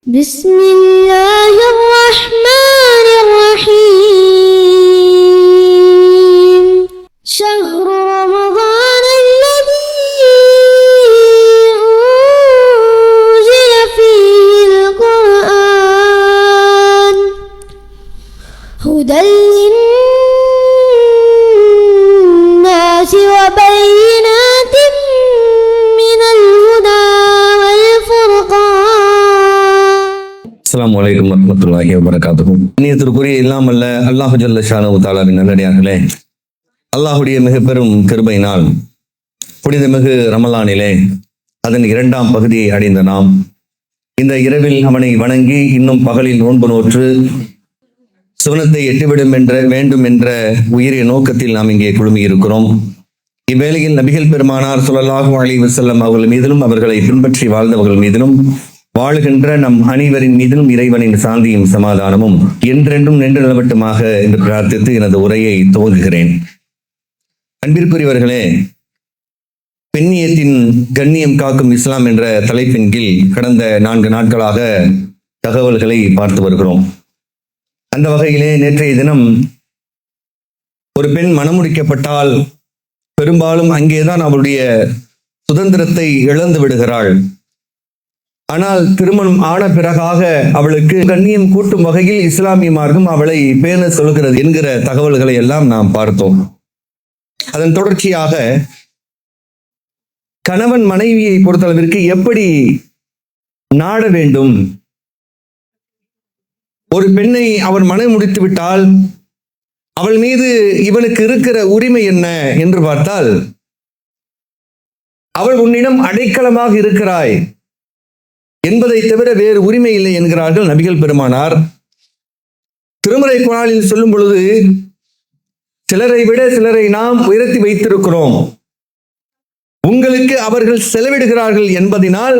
بسم الله الرحمن الرحيم شهر رمضان الذي أنزل فيه القرآن هدى للناس وبينات من الهدى والفرقان. அஸ்ஸலாமு அலைக்கும் வரஹ்மத்துல்லாஹி வபரகாத்துஹு. இனியத்திற்குரிய இல்லாமல்ல அல்லாஹு ஜல்ல ஷானஹு தஆலாவின் நல்லடியார்களே, அல்லாஹுடைய மிக பெரும் கிருபையினால் புனிதமிகு ரமலானிலே அதன் 2ஆம் பகுதியை அடைந்த நாம் இந்த இரவில் அவனை வணங்கி இன்னும் பகலில் நோன்பு நோற்று சுவனத்தை எட்டிவிடும் வேண்டும் என்ற உயரிய நோக்கத்தில் நாம் இங்கே குழுமி இருக்கிறோம். இவ்வேளையில் நபிகள் பெருமானார் ஸல்லல்லாஹு அலைஹி வஸல்லம் அவர்கள் மீதிலும் அவர்களை பின்பற்றி வாழ்ந்தவர்கள் மீதிலும் வாழுகின்ற நம் அனைவரின் மீதிலும் இறைவனின் சாந்தியும் சமாதானமும் என்றென்றும் நின்று நிலவட்டுமாக என்று பிரார்த்தித்து எனது உரையை துவங்குகிறேன். அன்பிற்குரியவர்களே, பெண்ணியத்தின் கண்ணியம் காக்கும் இஸ்லாம் என்ற தலைப்பின் கீழ் கடந்த 4 நாட்களாக தகவல்களை பார்த்து வருகிறோம். அந்த வகையிலே நேற்றைய தினம் ஒரு பெண் மணமுடிக்கப்பட்டால் பெரும்பாலும் அங்கேதான் அவளுடைய சுதந்திரத்தை இழந்து விடுகிறாள். ஆனால் திருமணம் ஆன பிறகாக அவளுக்கு கண்ணியம் கூட்டும் வகையில் இஸ்லாமிய மார்க்கம் அவளை பேண சொல்கிறது என்கிற தகவல்களை எல்லாம் நாம் பார்த்தோம். அதன் தொடர்ச்சியாக கணவன் மனைவியை பொறுத்தளவிற்கு எப்படி நாட வேண்டும், ஒரு பெண்ணை அவன் மனம் முடித்து விட்டால் அவள் மீது இவனுக்கு இருக்கிற உரிமை என்ன என்று பார்த்தால், அவள் உன்னிடம் அடைக்கலமாக இருக்கிறாய் என்பதை தவிர வேறு உரிமை இல்லை என்கிறார்கள் நபிகள் பெருமானார். திருமறை குர்ஆனில் சொல்லும் பொழுது, சிலரை விட சிலரை நாம் உயர்த்தி வைத்திருக்கிறோம், உங்களுக்கு அவர்கள் செலவிடுகிறார்கள் என்பதனால்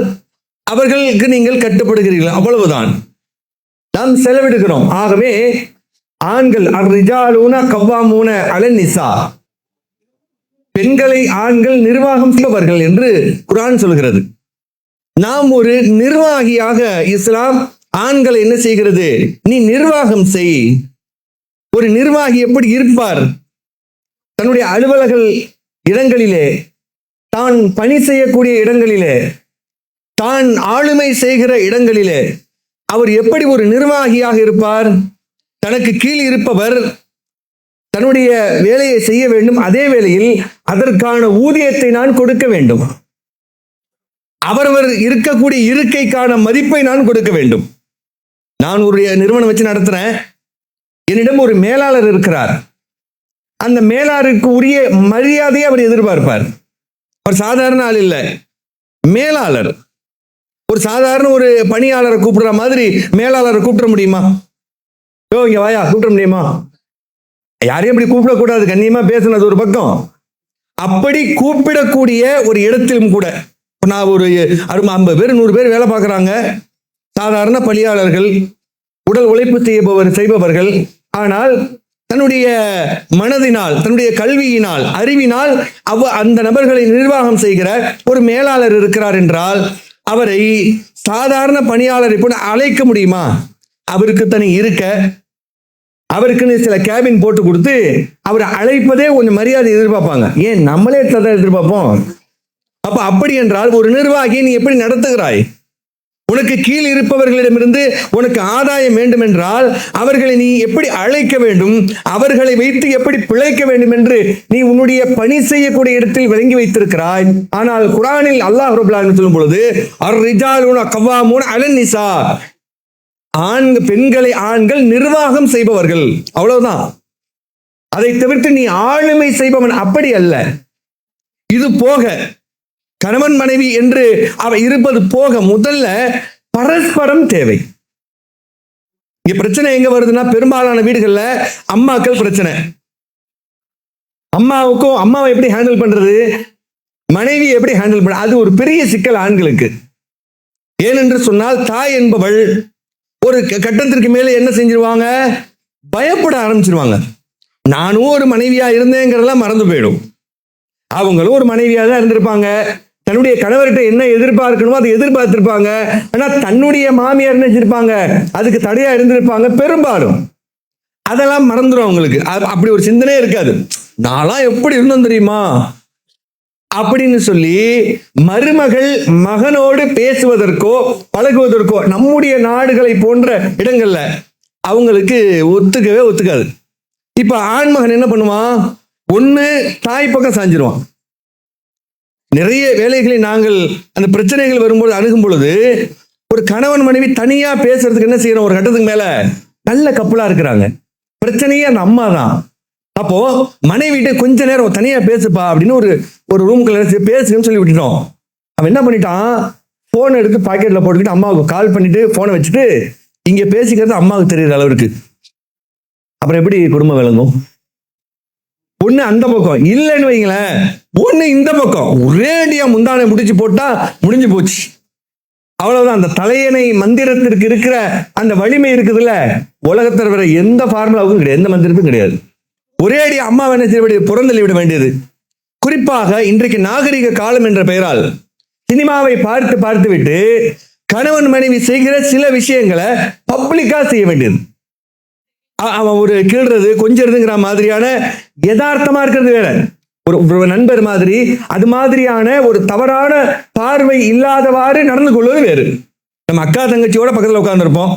அவர்களுக்கு நீங்கள் கட்டுப்படுகிறீர்கள், அவ்வளவுதான். நாம் செலவிடுகிறோம். ஆகவே ஆண்கள் அர்ரிஜாலூன கவ்வாமூன அலன் நிசா, பெண்களை ஆண்கள் நிர்வாகம் செய்பவர்கள் என்று குர்ஆன் சொல்கிறது. நாம் ஒரு நிர்வாகியாக இஸ்லாம் ஆண்களை என்ன செய்கிறது, நீ நிர்வாகம் செய். ஒரு நிர்வாகி எப்படி இருப்பார்? தன்னுடைய அலுவலக இடங்களிலே, தான் பணி செய்யக்கூடிய இடங்களிலே, தான் ஆளுமை செய்கிற இடங்களிலே அவர் எப்படி ஒரு நிர்வாகியாக இருப்பார்? தனக்கு கீழ் இருப்பவர் தன்னுடைய வேலையை செய்ய வேண்டும், அதே வேளையில் அதற்கான ஊதியத்தை நான் கொடுக்க வேண்டும், அவரவர் இருக்கக்கூடிய இருக்கைக்கான மதிப்பை நான் கொடுக்க வேண்டும். நான் ஒரு நிறுவனம் வச்சு நடத்துறேன், என்னிடம் ஒரு மேலாளர் இருக்கிறார், அந்த மேலாளருக்கு உரிய மரியாதையை அவர் எதிர்பார்ப்பார். அவர் சாதாரண ஆள் இல்லை, மேலாளர். ஒரு சாதாரண ஒரு பணியாளரை கூப்பிடுற மாதிரி மேலாளரை கூப்பிட முடியுமா? இங்க வாயா கூப்பிட முடியுமா? யாரையும் அப்படி கூப்பிடக்கூடாது, கண்ணியமா பேசுனது ஒரு பக்கம். அப்படி கூப்பிடக்கூடிய ஒரு இடத்திலும் கூட நான் ஒரு 50 பேர் 100 பேர் வேலை பார்க்குறாங்க, சாதாரண பணியாளர்கள், உடல் உழைப்பு செய்பவர்கள். ஆனால் தன்னுடைய மனதினால், தன்னுடைய கல்வியினால், அறிவினால் அந்த நபர்களை நிர்வாகம் செய்கிற ஒரு மேலாளர் இருக்கிறார் என்றால் அவரை சாதாரண பணியாளரை போல அழைக்க முடியுமா? அவருக்கு தனி இருக்க, அவருக்குன்னு சில கேபின் போட்டு கொடுத்து அவரை அழைப்பதே கொஞ்சம் மரியாதை எதிர்பார்ப்பாங்க. ஏன் நம்மளே எதிர்பார்ப்போம். அப்ப அப்படி என்றால் ஒரு நிர்வாகியை நீ எப்படி நடத்துகிறாய்? உனக்கு கீழ் இருப்பவர்களிடமிருந்து உனக்கு ஆதாயம் வேண்டும் என்றால் அவர்களை நீ எப்படி அழைக்க வேண்டும், அவர்களை வைத்து எப்படி பிழைக்க வேண்டும் என்று நீ உன்னுடைய பணி செய்யக்கூடிய இடத்தில் விளங்கி வைத்திருக்கிறாய். ஆனால் குர்ஆனில் அல்லாஹ் ரப்பல் ஆலமீன் சொல்லும் பொழுது அர்ரிஜாலுன கவ்வாமூன அலன் நிசா, பெண்களை ஆண்கள் நிர்வாகம் செய்பவர்கள், அவ்வளவுதான். அதை தவிர்த்து நீ ஆளுமை செய்பவன் அப்படி அல்ல. இது போக கணவன் மனைவி என்று அவ இருப்பது போக முதல்ல பரஸ்பரம் தேவை. இங்க பிரச்சனை எங்க வருதுன்னா, பெரும்பாலான வீடுகள்ல அம்மாக்கள் பிரச்சனை. அம்மாவை எப்படி ஹேண்டில் பண்றது, மனைவி எப்படி ஹேண்டில் பண்றது, அது ஒரு பெரிய சிக்கல் ஆண்களுக்கு. ஏனென்று சொன்னால் தாய் என்பவள் ஒரு கட்டத்திற்கு மேலே என்ன செஞ்சிருவாங்க, பயப்பட ஆரம்பிச்சிருவாங்க. நானும் ஒரு மனைவியா இருந்தேங்கிறதெல்லாம் மறந்து போயிடும். அவங்களும் ஒரு மனைவியா தான் இருந்திருப்பாங்க, தன்னுடைய கணவர்கிட்ட என்ன எதிர்பார்க்கணுமோ அதை எதிர்பார்த்திருப்பாங்க. ஆனா தன்னுடைய மாமியார் என்ன செஞ்சிருப்பாங்க, அதுக்கு தடையா இருந்திருப்பாங்க பெரும்பாலும். அதெல்லாம் மறந்துடும் அவங்களுக்கு. அப்படி ஒரு சிந்தனையே இருக்காது. நான்லாம் எப்படி இருந்தோம் தெரியுமா அப்படின்னு சொல்லி மருமகள் மகனோடு பேசுவதற்கோ பழகுவதற்கோ நம்முடைய நாடுகளை போன்ற இடங்கள்ல அவங்களுக்கு ஒத்துக்காது. இப்ப ஆண்மகன் என்ன பண்ணுவான், ஒண்ணு தாய் பக்கம் சாஞ்சிருவான். நிறைய வேலைகளை நாங்கள் அந்த பிரச்சனைகள் வரும்போது அணுகும் பொழுது ஒரு கணவன் மனைவி தனியா பேசுறதுக்கு என்ன செய்யறோம், ஒரு கட்டத்துக்கு மேல நல்ல கப்பலா இருக்கிறாங்க, பிரச்சனையே அந்த அம்மா தான். அப்போ மனைவிட்டு கொஞ்ச நேரம் தனியா பேசுப்பா அப்படின்னு ஒரு ரூம்குள்ள பேசுன்னு சொல்லி விட்டுட்டோம். அவன் என்ன பண்ணிட்டான், போன் எடுத்து பாக்கெட்ல போட்டுக்கிட்டு அம்மாவுக்கு கால் பண்ணிட்டு போனை வச்சுட்டு இங்க பேசிக்கிறது அம்மாவுக்கு தெரியுற அளவுக்கு. அப்புறம் எப்படி குடும்பம் விளங்கும்? ஒண்ணு அந்த பக்கம் இல்லைன்னு வைங்களேன், ஒண்ணு இந்த பக்கம் ஒரேடியா முந்தானை முடிச்சு போட்டா முடிஞ்சு போச்சு. அவ்வளவுதான். அந்த தலையணை மந்திரத்திற்கு இருக்கிற அந்த வலிமை இருக்குதுல்ல, உலகத்தில் வர எந்த ஃபார்முலாவுக்கும் கிடையாது, எந்த மந்திரத்துக்கும் கிடையாது. ஒரேடி அம்மாவை என்ன செய்ய புறந்தள்ளி விட வேண்டியது. குறிப்பாக இன்றைக்கு நாகரிக காலம் என்ற பெயரால் சினிமாவை பார்த்து விட்டு கணவன் மனைவி செய்கிற சில விஷயங்களை பப்ளிக்கா செய்ய வேண்டியது. அவன் ஒரு கீழ்றது கொஞ்சிறதுங்கிற மாதிரியான யதார்த்தமா இருக்கிறது வேற, ஒரு நண்பர் மாதிரி அது மாதிரியான ஒரு தவறான பார்வை இல்லாதவாறு நடந்து கொள்வது வேறு. நம்ம அக்கா தங்கச்சியோட பக்கத்துல உட்கார்ந்துருப்போம்,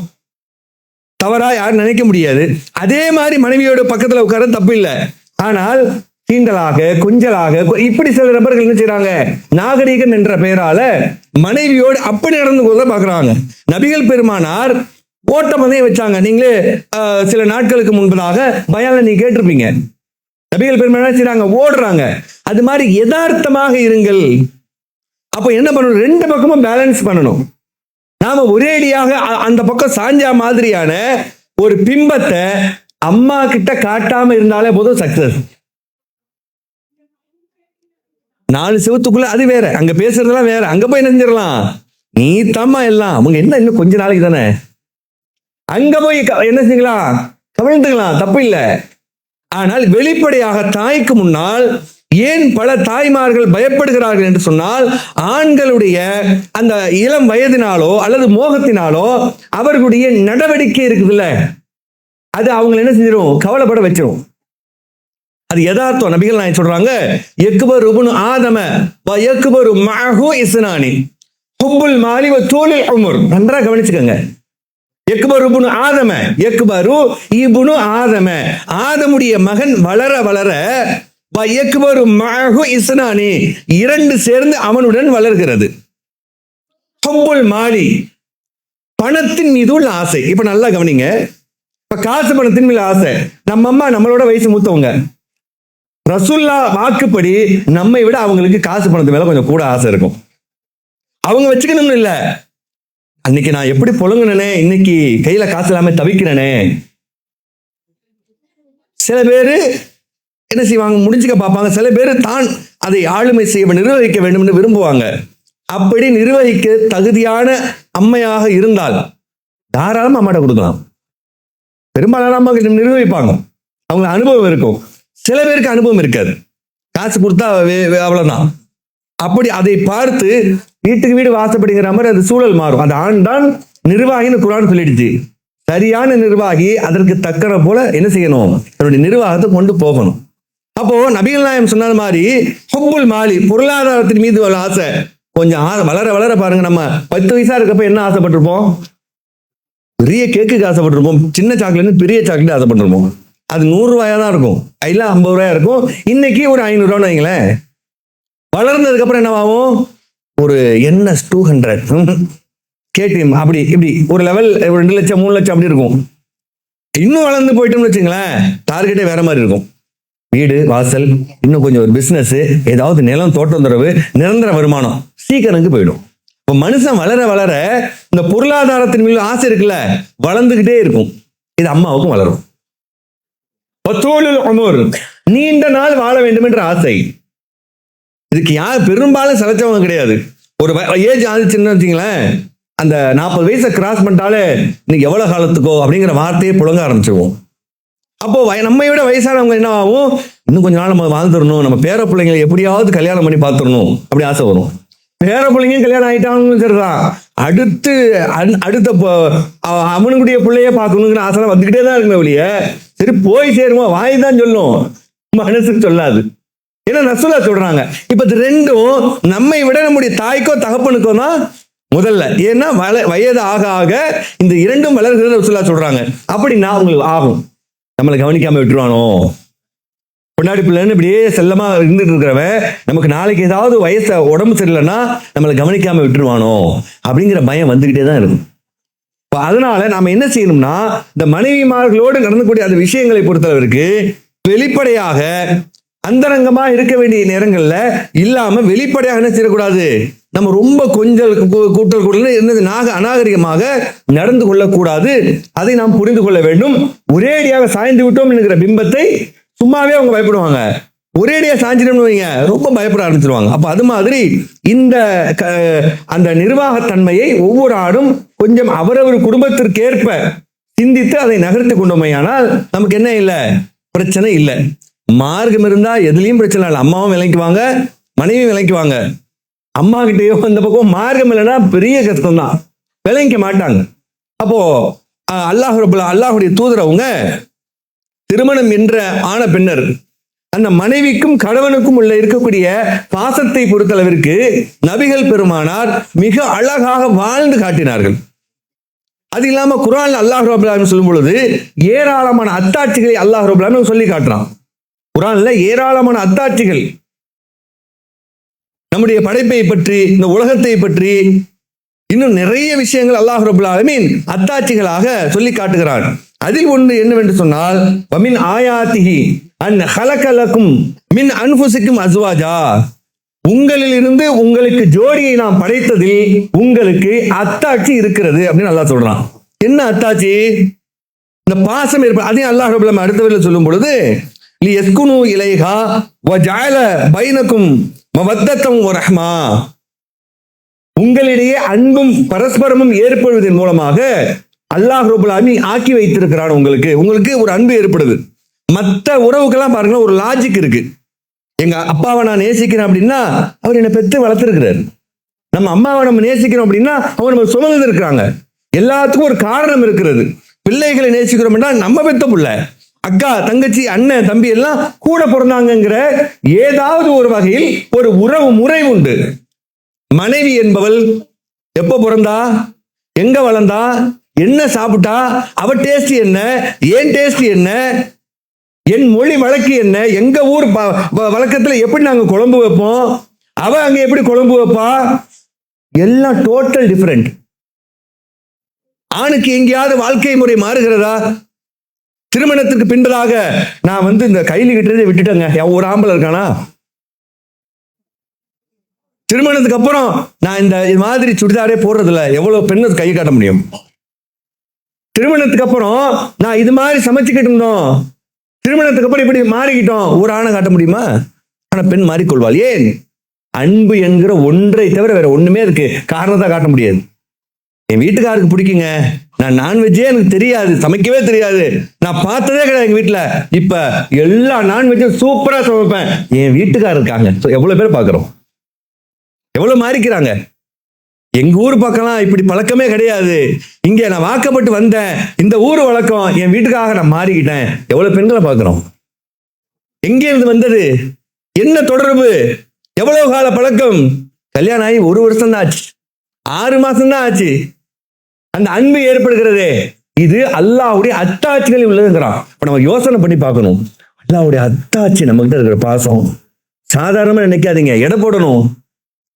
தவறா யாரும் நினைக்க முடியாது. அதே மாதிரி மனைவியோட பக்கத்துல உட்கார தப்பு இல்லை. ஆனால் தீண்டலாக கொஞ்சலாக இப்படி சில நபர்கள் என்ன செய்யறாங்க, நாகரிகம் என்ற பெயரால மனைவியோடு அப்படி நடந்து கொள்ள பாக்குறாங்க. நபிகள் பெருமானார் ஓட்டப்பந்தயம் வச்சாங்க. நீங்களே சில நாட்களுக்கு முன்பதாக பயான்ல நீங்க கேட்டிருப்பீங்க. நபிகள் பெருமானார் செய்யறாங்க, ஓடுறாங்க. அது மாதிரி யதார்த்தமாக இருங்கள். அப்ப என்ன பண்ணணும், ரெண்டு பக்கமும் பேலன்ஸ் பண்ணணும். நாம ஒரேடியாக அந்த பக்கம் சாஞ்சா மாதிரியான ஒரு பிம்பத்தை அம்மா கிட்ட காட்டாம இருந்தாலே போதும் சக்சஸ். 4 செவத்துக்குள்ள அது வேற, அங்க பேசுறதெல்லாம் வேற. அங்க போய் நினைஞ்சிடலாம், நீ தம்மா எல்லாம் அவங்க என்ன இன்னும் கொஞ்ச நாளைக்கு தானே, அங்க போய் என்ன செய்யலாம், கவிழ்ந்துக்கலாம், தப்பு இல்லை. ஆனால் வெளிப்படையாக தாய்க்கு முன்னால் ஏன் பல தாய்மார்கள் பயப்படுகிறார்கள் என்று சொன்னால், ஆண்களுடைய அந்த இளம் வயதினாலோ அல்லது மோகத்தினாலோ அவர்களுடைய நடவடிக்கை இருக்குதுல்ல, அது அவங்களை என்ன செஞ்சிடும், கவலைப்பட வச்சிடும். அது யதார்த்தம். நபிகள் நாயகம் சொல்றாங்க, எக்பர் இப்னு ஆதம வ எக்பரு மஅஹு இஸ்னானி ஹுப்புல் மாலி வ தூலில் உமர். நன்றா கவனிச்சுக்கங்க. எக்பர் இப்னு ஆதம, எக்பரு இப்னு ஆதம, ஆதமுடைய மகன் வளர வளர வ எக்பரு மஅஹு இஸ்னானி, இரண்டு சேர்ந்து அவனுடன் வளர்கிறது. ஹுப்புல் மாலி, பணத்தின் மீது உள்ள ஆசை. இப்ப நல்லா கவனிங்க. இப்ப காசு பணத்தின் மீது ஆசை. நம்ம அம்மா நம்மளோட வயசு மூத்தவங்க, ரசூல்லா வாக்குப்படி நம்மை விட அவங்களுக்கு காசு பணத்து மேல கொஞ்சம் கூட ஆசை இருக்கும். அவங்க வச்சுக்கணும்னு இல்ல, அன்னைக்கு நான் எப்படி புழங்கினே, இன்னைக்கு கையில காசு இல்லாம தவிக்கிறனே. சில பேரு என்ன செய்வாங்க, முடிஞ்சுக்க பார்ப்பாங்க. சில பேர் தான் அதை ஆளுமை செய்ய நிர்வகிக்க வேண்டும் என்று விரும்புவாங்க. அப்படி நிர்வகிக்க தகுதியான அம்மையாக இருந்தால் தாராளமா அம்மாட்ட கொடுக்கலாம். பெரும்பாலான அம்மா நிர்வகிப்பாங்க, அவங்க அனுபவம் இருக்கும். சில பேருக்கு அனுபவம் இருக்காது, காசு கொடுத்தா அவ்வளவுதான். அப்படி அதை பார்த்து வீட்டுக்கு வீடு வாசப்படுங்கிற மாதிரி அது சூழல் மாறும். அது ஆண் தான் நிர்வாகின்னு குர்ஆன் சொல்லிடுச்சு. சரியான நிர்வாகி அதற்கு தக்கன போல என்ன செய்யணும், தன்னுடைய நிர்வாகத்தை கொண்டு போகணும். அப்போ நபிகள் நாயகம் சொன்ன மாதிரி ஹுப்புல் மாலி, பொருளாதாரத்தின் மீது உள்ள ஆசை கொஞ்சம் வளர வளர பாருங்க. நம்ம 10 வயசா இருக்கப்ப என்ன ஆசைப்பட்டிருப்போம், பெரிய கேக்குக்கு ஆசைப்பட்டிருப்போம், சின்ன சாக்லேட் பெரிய சாக்லேட் ஆசைப்பட்டிருப்போம். அது 100 ரூபாயா தான் இருக்கும், இல்ல 50 ரூபாயா இருக்கும். இன்னைக்கு ஒரு 500 ரூபான்னு வைங்களேன். வளர்ந்ததுக்கு அப்புறம் என்னவாகும், ஒரு NS 200 KTM அப்படி இப்படி ஒரு லெவல் 2 லட்சம் 3 லட்சம் அப்படி இருக்கும். இன்னும் வளர்ந்து போயிட்டோம்னு வச்சுங்களேன், டார்கெட்டே வேற மாதிரி இருக்கும். வீடு வாசல், இன்னும் கொஞ்சம் ஒரு பிசினஸ், ஏதாவது நிலம் தோட்டம் துறவு, நிரந்தர வருமானம், சீக்கிரனுக்கு போயிடும். இப்போ மனுஷன் வளர வளர இந்த பொருளாதாரத்தின் மீது ஆசை இருக்குல்ல, வளர்ந்துகிட்டே இருக்கும். இது அம்மாவுக்கும் வளரும். நீண்ட நாள் வாழ வேண்டும் என்ற ஆசை. இதுக்கு யார் பெரும்பாலும் சலைச்சவங்க கிடையாது. ஒரு ஏஜ் ஆச்சுன்னு வச்சுங்களேன், அந்த 40 வயசை கிராஸ் பண்ணிட்டாலே இன்னைக்கு எவ்வளவு காலத்துக்கோ அப்படிங்கிற வார்த்தையை புழங்க ஆரம்பிச்சிருவோம். அப்போ நம்ம விட வயசானவங்க என்ன ஆகும், இன்னும் கொஞ்ச நாள் நம்ம வாழ்ந்துடணும், நம்ம பேர பிள்ளைங்களை எப்படியாவது கல்யாணம் பண்ணி பார்த்துடணும் அப்படி ஆசை வரும். பேர பிள்ளைங்க கல்யாணம் ஆயிட்டாங்கன்னு சரிதான், அடுத்த அவனுடைய பிள்ளைய பார்க்கணுங்கிற ஆசை வந்துகிட்டே தான் இருக்குமே ஒழிய சரி போய் சேருமா வாய் தான் சொல்லும், மனசுக்கு சொல்லாது. ஏன்னா ரசூலா சொல்றாங்க, இப்ப இது ரெண்டும் நம்மை விட நம்முடைய தாய்க்கோ தகப்பனுக்கோ தான் முதல்ல. ஏன்னா வயது ஆக ஆக இந்த இரண்டும் வளர்கிறது ரசூலா சொல்றாங்க. அப்படின்னா அவங்களுக்கு ஆகும், நம்மளை கவனிக்காம விட்டுருவானோ, பொண்டாடி பிள்ளைன்னு இப்படியே செல்லமா இருந்துட்டு இருக்கிறவன் நமக்கு நாளைக்கு ஏதாவது வயசு உடம்பு சரியில்லைன்னா நம்மளை கவனிக்காம விட்டுருவானோ அப்படிங்கிற பயம் வந்துகிட்டே தான் இருக்கும். அதனால நாம என்ன செய்யணும்னா, இந்த மனைவிமார்களோடு நடந்தக்கூடிய அந்த விஷயங்களை பொறுத்தளவிற்கு வெளிப்படையாக அந்தரங்கமா இருக்க வேண்டிய நேரங்கள்ல இல்லாம வெளிப்படையாக என்ன செய்யக்கூடாது, நம்ம ரொம்ப கொஞ்சம் கூட்டல் கூடல் என்னது அநாகரிகமாக நடந்து கொள்ளக்கூடாது. அதை நாம் புரிந்து கொள்ள வேண்டும். ஒரேடியாக சாய்ந்து விட்டோம் என்கிற பிம்பத்தை சும்மாவே அவங்க பயப்படுவாங்க, ஒரேடியா சாஞ்சிடணும்னு வைங்க ரொம்ப பயப்பட ஆரம்பிச்சிருவாங்க. அப்ப அது மாதிரி இந்த அந்த நிர்வாகத்தன்மையை ஒவ்வொரு ஆடும் கொஞ்சம் அவரவர் குடும்பத்திற்கேற்ப சிந்தித்து அதை நகர்த்தி கொண்டோமையானால் நமக்கு என்ன இல்லை, பிரச்சனை இல்லை. மார்க்கம் இருந்தா எதுலையும் பிரச்சனை இல்லை. அம்மாவும் விளங்குவாங்க, மனைவியும் விளங்குவாங்க. அம்மா கிட்டேயோ அந்த பக்கம் மார்க்கம் இல்லைன்னா பெரிய கஷ்டம் தான், விளங்கிக்க மாட்டாங்க. அப்போ அல்லாஹுடைய தூதர் அவங்க திருமணம் என்ற ஆன பின்னர் அந்த மனைவிக்கும் கணவனுக்கும் உள்ள இருக்கக்கூடிய பாசத்தை பொறுத்தளவிற்கு நபிகள் பெருமானார் மிக அழகாக வாழ்ந்து காட்டினார்கள். அது இல்லாம குர்ஆன்ல அல்லாஹ் ரப்பல் ஆலமீன் சொல்லும் பொழுது ஏராளமான அத்தாட்சிகளை அல்லாஹ் ரப்பல் ஆலமீன் சொல்லி காட்டுறான். குர்ஆன்ல ஏராளமான அத்தாட்சிகள் நம்முடைய படைப்பை பற்றி, இந்த உலகத்தை பற்றி, இன்னும் நிறைய விஷயங்கள் அல்லாஹ் ரப்பல் ஆலமீன் அத்தாட்சிகளாக சொல்லி காட்டுகிறான். அதில் ஒன்று என்னவென்று சொன்னால், வமின் ஆயாத்திஹி அன் ஹலகலக்கும் மின் அன்ஃபுசிக்கும் அஸ்வாஜா, உங்களில் இருந்து உங்களுக்கு ஜோடியை நாம் படைத்ததில் உங்களுக்கு அத்தாட்சி இருக்கிறது அப்படின்னு அல்லாஹ் சொல்றான். என்ன அத்தாட்சி? இந்த பாசம் ஏற்படும். அதையும் அல்லாஹ் ரப்பல் ஆலமீன் அடுத்த வரியில் சொல்லும் பொழுது லியஸ்குனு இலைஹா வஜஅல பைனக்கும் மவத்தத்தம் வரஹ்மா, உங்களிடையே அன்பும் பரஸ்பரமும் ஏற்படுவதன் மூலமாக அல்லாஹ் ரப்பல் ஆலமீன் ஆக்கி வைத்திருக்கிறான். உங்களுக்கு ஒரு அன்பு ஏற்படுது. மற்ற உறவுக்கெல்லாம் பாருங்களேன், ஒரு லாஜிக் இருக்கு. எங்க அப்பாவை நான் நேசிக்கிறேன் அப்படின்னா அவர் என்னை பெற்று வளர்த்திருக்கிறார். நம்ம அம்மாவை நம்ம நேசிக்கிறோம் அப்படின்னா அவங்க நம்ம சுமந்து இருக்கிறாங்க. எல்லாத்துக்கும் ஒரு காரணம் இருக்கிறது. பிள்ளைகளை நேசிக்கிறோம் என்றால் நம்ம பெத்த பிள்ளை, அக்கா தங்கச்சி அண்ணன் தம்பி எல்லாம் கூட பிறந்தாங்கிற ஏதாவது ஒரு வகையில் ஒரு உறவு முறை உண்டு. மனைவி என்பவள் எப்ப பிறந்தா, எங்க வளர்ந்தா, என்ன சாப்பிட்டா, அவ டேஸ்ட் என்ன, ஏன் டேஸ்ட் என்ன, என் மொழி வழக்கு என்ன, எங்க ஊர் வழக்கத்துல எப்படி நாங்க குழம்பு வைப்போம், அவ அங்க எப்படி குழம்பு வைப்பா, எல்லாம் டோட்டல் டிஃபரெண்ட். ஆணுக்கு எங்கேயாவது வாழ்க்கை முறை மாறுகிறதா? திருமணத்துக்கு பின்பதாக நான் இந்த கையில் கிட்டதை விட்டுட்டேங்க, ஒரு ஆம்பளை இருக்கானா? திருமணத்துக்கு அப்புறம் நான் இந்த மாதிரி சுடிதாரே போடுறதில்ல, எவ்வளவு பெண்ணு கை காட்ட முடியும்? திருமணத்துக்கு அப்புறம் நான் இது மாதிரி சமைச்சுக்கிட்டு இருந்தோம், திருமணத்துக்கு அப்புறம் இப்படி மாறிக்கிட்டோம், ஒரு ஆணை காட்ட முடியுமா? ஆனா பெண் மாறிக்கொள்வாள். ஏன்? அன்பு என்கிற ஒன்றை தவிர வேற ஒண்ணுமே இருக்கு காரணத்தை காட்ட முடியாது. என் வீட்டுக்காருக்கு பிடிக்குங்க, நான் நான்வெஜ்ஜே எனக்கு தெரியாது, சமைக்கவே தெரியாது, நான் பார்த்ததே கிடையாது எங்க வீட்டுல, இப்ப எல்லா நான்வெஜ்ஜும் சூப்பரா சமைப்பேன், என் வீட்டுக்காரர் இருக்காங்க. எவ்வளவு பேர் பாக்குறோம், எவ்வளவு மாறிக்கிறாங்க. எங்க ஊர் பக்கம்லாம் இப்படி பழக்கமே கிடையாது, இங்க நான் வாக்கப்பட்டு வந்தேன், இந்த ஊர் வழக்கம், என் வீட்டுக்காக நான் மாறிக்கிட்டேன். எவ்வளவு பெண்களை பார்க்கிறோம். எங்கே இருந்து வந்தது, என்ன தொடர்பு, எவ்வளவு கால பழக்கம்? கல்யாணம் ஆகி 1 வருஷம் தான் ஆச்சு, 6 மாசம் தான் ஆச்சு. அந்த அன்பு ஏற்படுகிறதே இது அல்லாஹ்வுடைய அத்தாட்சிகளில் உள்ளதுங்கிறான். இப்ப நம்ம யோசனை பண்ணி பார்க்கணும். அல்லாஹ்வுடைய அத்தாட்சி நம்ம கிட்ட இருக்கிற பாசம் சாதாரணமா நினைக்காதீங்க, எடை போடணும்.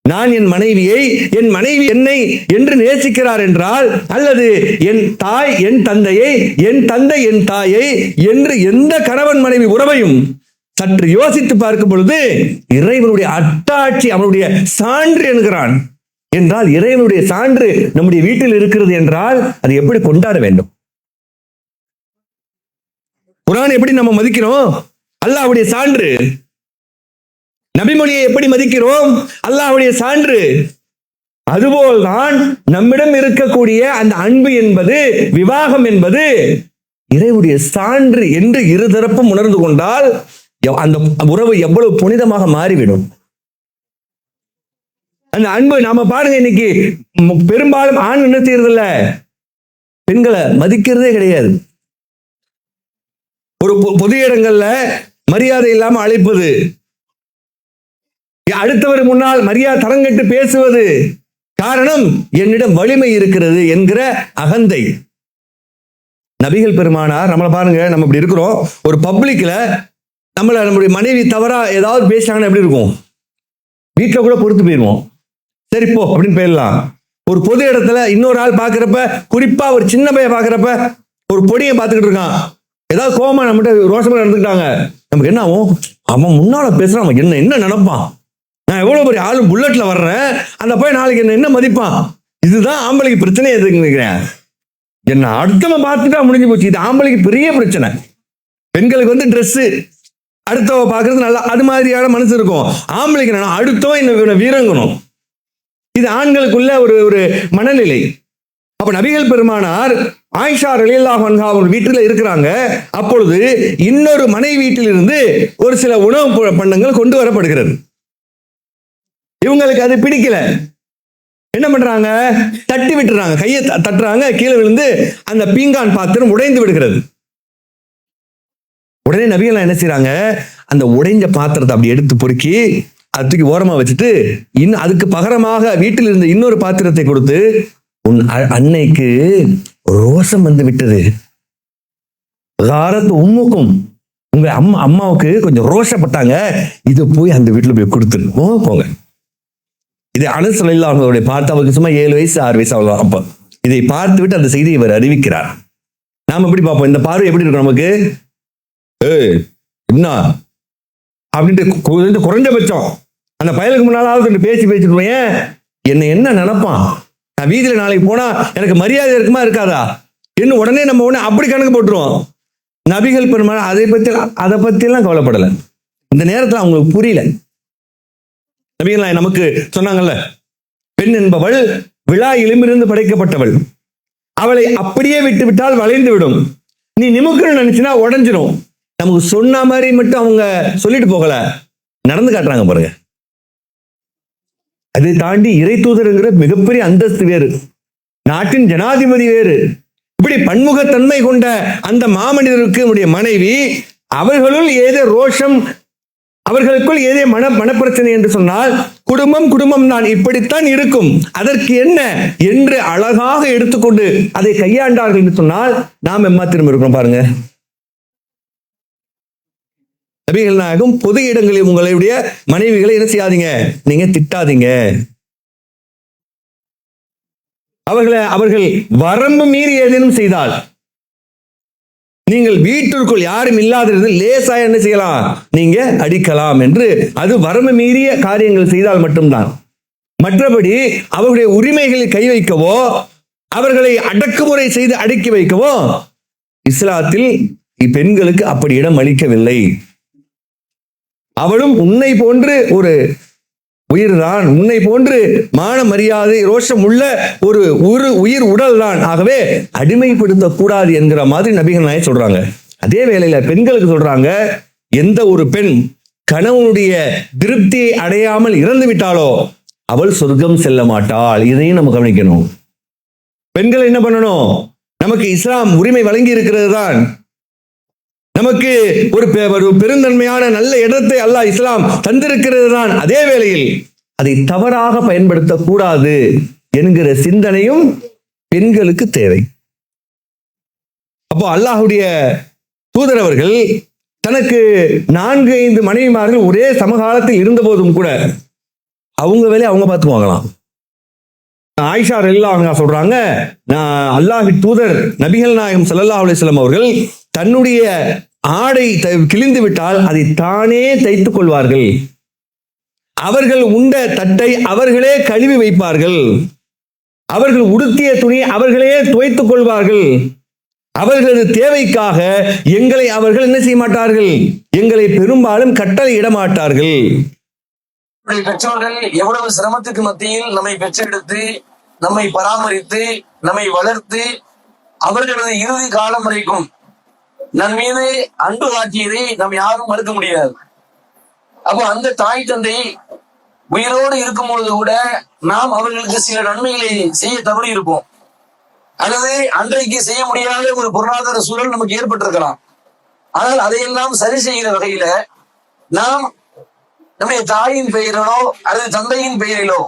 நான் என் மனைவியை, என் மனைவி என்னை என்று நேசிக்கிறார் என்றால், அல்லது என் தாய் என் தந்தையை, என் தந்தை என் தாயை என்று எந்த கணவன் மனைவி உறவையும் சற்று யோசித்து பார்க்கும் பொழுது இறைவனுடைய அத்தாட்சி, அவனுடைய சான்று என்கிறான். என்றால் இறைவனுடைய சான்று நம்முடைய வீட்டில் இருக்கிறது என்றால் அதை எப்படி கொண்டாட வேண்டும்? குர்ஆன் எப்படி நம்ம மதிக்கிறோம்? அல்லாஹ்வுடைய சான்று. நபிமொழியை எப்படி மதிக்கிறோம்? அல்லாஹ்வுடைய சான்று. அதுபோல்தான் நம்மிடம் இருக்கக்கூடிய அந்த அன்பு என்பது, விவாகம் என்பது இறைவனுடைய சான்று என்று இருதரப்பும் உணர்ந்து கொண்டால் அந்த உறவு எவ்வளவு புனிதமாக மாறிவிடும். அந்த அன்பு நாம பாருங்க, இன்னைக்கு பெரும்பாலும் ஆண் என்ன செய்யறது இல்ல, பெண்களை மதிக்கிறதே கிடையாது. ஒரு பொது இடங்கள்ல மரியாதை இல்லாம அழைப்பது, அடுத்தவர் முன்னால் மரியாதை தரங்கட்டு பேசுவது, காரணம் என்னிடம் வலிமை இருக்கிறது என்கிற அகந்தை. நபிகள் பெருமானார் நம்மளை பாருங்க, நம்ம இப்படி இருக்கிறோம், ஒரு பப்ளிக்ல நம்மளுடைய மனைவி தவறா ஏதாவது பேசினாங்கன்னா எப்படி இருக்கும்? வீட்டில் கூட பொறுத்து போயிடுவோம், சரி போ அப்படின்னு போயிடலாம். ஒரு பொது இடத்துல இன்னொரு ஆள் பாக்குறப்ப, குறிப்பா ஒரு சின்ன பையன் பாக்குறப்ப, ஒரு பொடியை பார்த்துக்கிட்டு இருக்கான், ஏதாவது கோபமா நம்மகிட்ட ரோஷமா நடந்துக்கிட்டாங்க, நமக்கு என்ன ஆகும்? அவன் முன்னால பேசுறான், அவன் என்ன நினைப்பான், நான் எவ்வளவு பெரிய ஆளு புல்லட்ல வர்றேன், அந்த பையன் நாளைக்கு என்ன மதிப்பான்? இதுதான் ஆம்பளைக்கு பிரச்சனை. எதுக்கு நினைக்கிறேன், என்ன அடுத்தவன் பார்த்துட்டா முடிஞ்சு போச்சு. இது ஆம்பளைக்கு பெரிய பிரச்சனை. பெண்களுக்கு வந்து ட்ரெஸ் அடுத்தவ பாக்குறது நல்லா, அது மாதிரியான மனசு இருக்கும். ஆம்பளைக்கு என்ன, அடுத்தவன் என்ன வீரங்கணும். இது ஆண்களுக்குள்ள ஒரு மனநிலை. அப்ப நபிகள் பெருமானார் ஆயிஷா ரலியல்லாஹு அன்ஹா அவர் வீட்டில் இருக்கிறாங்க. அப்பொழுது இன்னொரு மனைவி வீட்டில் இருந்து ஒரு சில உணவு பண்டங்கள் கொண்டு வரப்படுகிறது. இவங்களுக்கு அது பிடிக்கல. என்ன பண்றாங்க? தட்டி விட்டுறாங்க, கையை தட்டுறாங்க, கீழே விழுந்து அந்த பீங்கான் பாத்திரம் உடைந்து விடுகிறது. உடனே நபிகள் என்ன செய்யறாங்க, அந்த உடைஞ்ச பாத்திரத்தை அப்படி எடுத்து பொறுக்கி அது தூக்கி ஓரமா வச்சுட்டு, இன்னும் அதுக்கு பகரமாக வீட்டில் இருந்த இன்னொரு பாத்திரத்தை கொடுத்து, உன் அன்னைக்கு ரோஷம் வந்து விட்டது, உம்முக்கும் உங்க அம்மாவுக்கு கொஞ்சம் ரோஷப்பட்டாங்க, இது போய் அந்த வீட்டுல போய் கொடுத்துருங்க போங்க. இது அனஸ் ஸல்லல்லாஹு அலைஹி வஸல்லம் பார்த்து, அவருக்கு சும்மா 7 வயசு 6 வயசு அவ்வளோ. அப்ப இதை பார்த்து விட்டு அந்த செய்தியை இவர் அறிவிக்கிறார். நாம எப்படி பார்ப்போம்? இந்த பார்வை எப்படி இருக்கும் நமக்கு? என்ன அப்படின்ட்டு குறைஞ்சபட்சம் அந்த பயலுக்கு முன்னாலாவது பேசிட்டு போயேன், என்ன நினைப்பான், நான் வீதியில நாளைக்கு போனா எனக்கு மரியாதை இருக்குமா இருக்காதா என்ன, உடனே நம்ம உடனே அப்படி கணக்கு போட்டுருவோம். நபிகள் பெருமாள் அதை பத்தி எல்லாம் கவலைப்படலை. இந்த நேரத்தில் அவங்களுக்கு புரியல. நபிகள் நமக்கு சொன்னாங்கல்ல, பெண் என்பவள் விழா எலும்பிலிருந்து படைக்கப்பட்டவள், அவளை அப்படியே விட்டு விட்டால் வளைந்து விடும், நீ நிமுக்கணும்னு நினைச்சினா உடஞ்சிரும். நமக்கு சொன்ன மாதிரி மட்டும் அவங்க சொல்லிட்டு போகல, நடந்து காட்டுறாங்க பாருங்க. அதை தாண்டி இறை தூதருங்கிற மிகப்பெரிய அந்தஸ்து வேறு, நாட்டின் ஜனாதிபதி வேறு. இப்படி பன்முகத்தன்மை கொண்ட அந்த மாமனிதருக்கு உடைய மனைவி, அவர்களுள் ஏதோ ரோஷம், அவர்களுக்குள் ஏதே மனப்பிரச்சனை என்று சொன்னால், குடும்பம் தான் இப்படித்தான் இருக்கும், அதற்கு என்ன என்று அழகாக எடுத்துக்கொண்டு அதை கையாண்டார்கள் என்று சொன்னால், நாம் எம்மாத்திரம் இருக்கிறோம் பாருங்க. நபிகள் நாயகம் பொது இடங்களில் உங்களுடைய மனைவிகளை என்ன செய்யாதீங்க, நீங்க திட்டாதீங்க. அவர்கள் வரம்பு மீறி ஏதேனும் செய்தால், நீங்கள் வீட்டிற்குள் யாரும் இல்லாத லேசா என்ன செய்யலாம், நீங்க அடிக்கலாம் என்று. அது வரம்பு மீறிய காரியங்கள் செய்தால் மட்டும்தான். மற்றபடி அவர்களுடைய உரிமைகளில் கை வைக்கவோ, அவர்களை அடக்குமுறை செய்து அடக்கி வைக்கவோ இஸ்லாத்தில் பெண்களுக்கு அப்படி இடம் அளிக்கவில்லை. அவளும் உன்னை போன்று ஒரு உயிர்தான், உன்னை போன்று மான மரியாதை ரோஷம் உள்ள ஒரு உயிர் உடல் தான், ஆகவே அடிமைப்படுத்த கூடாது என்கிற மாதிரி நபிகள் நாயகம் சொல்றாங்க. அதே வேளையில பெண்களுக்கு சொல்றாங்க, எந்த ஒரு பெண் கணவனுடைய திருப்தியை அடையாமல் இறந்து விட்டாலோ அவள் சொர்க்கம் செல்ல மாட்டாள். இதையும் நம்ம கவனிக்கணும். பெண்கள் என்ன பண்ணணும்? நமக்கு இஸ்லாம் உரிமை வழங்கி இருக்கிறது தான், நமக்கு ஒரு பெருந்தன்மையான நல்ல இடத்தை அல்லாஹ் இஸ்லாம் தந்திருக்கிறது தான். அதே வேளையில் அதை தவறாக பயன்படுத்தக்கூடாது என்கிற சிந்தனையும் பெண்களுக்கு தேவை. அப்போ அல்லாஹுடைய தூதர் அவர்கள் தனக்கு 4-5 மனைவிமார்கள் ஒரே சமகாலத்தில் இருந்த போதும் கூட அவங்க வேலையை அவங்க பார்த்துக்குவாங்களாம். ஆயிஷா ரலியல்லாஹு அன்ஹா சொல்றாங்க, அல்லாஹ்வின் தூதர் நபிகள் நாயகம் ஸல்லல்லாஹு அலைஹி வஸல்லம் அவர்கள் தன்னுடைய ஆடை கிழிந்து விட்டால் அதை தானே தைத்துக் கொள்வார்கள். அவர்கள் உண்ட தட்டை அவர்களே கழுவி வைப்பார்கள். அவர்கள் உடுத்திய துணியை அவர்களே துவைத்துக் கொள்வார்கள். அவர்களது தேவைக்காக எங்களை அவர்கள் என்ன செய்ய மாட்டார்கள், எங்களை பெரும்பாலும் கட்டளை இட மாட்டார்கள். பெற்றோர்கள் எவ்வளவு சிரமத்துக்கு மத்தியில் நம்மை பெற்றெடுத்து நம்மை பராமரித்து நம்மை வளர்த்து அவர்களது இறுதி காலம் வரைக்கும் நம் மீது அன்பு காட்டியதை நாம் யாரும் மறுக்க முடியாது. அப்போ அந்த தாய் தந்தை உயிரோடு இருக்கும் பொழுது கூட நாம் அவர்களுக்கு சில நன்மைகளை செய்ய தவறி இருப்போம், அல்லது அன்றைக்கு செய்ய முடியாத ஒரு பொருளாதார சூழல் நமக்கு ஏற்பட்டிருக்கலாம். ஆனால் அதையெல்லாம் சரி செய்கிற வகையில நாம் நம்முடைய தாயின் பெயரிலோ அல்லது தந்தையின் பெயரிலோ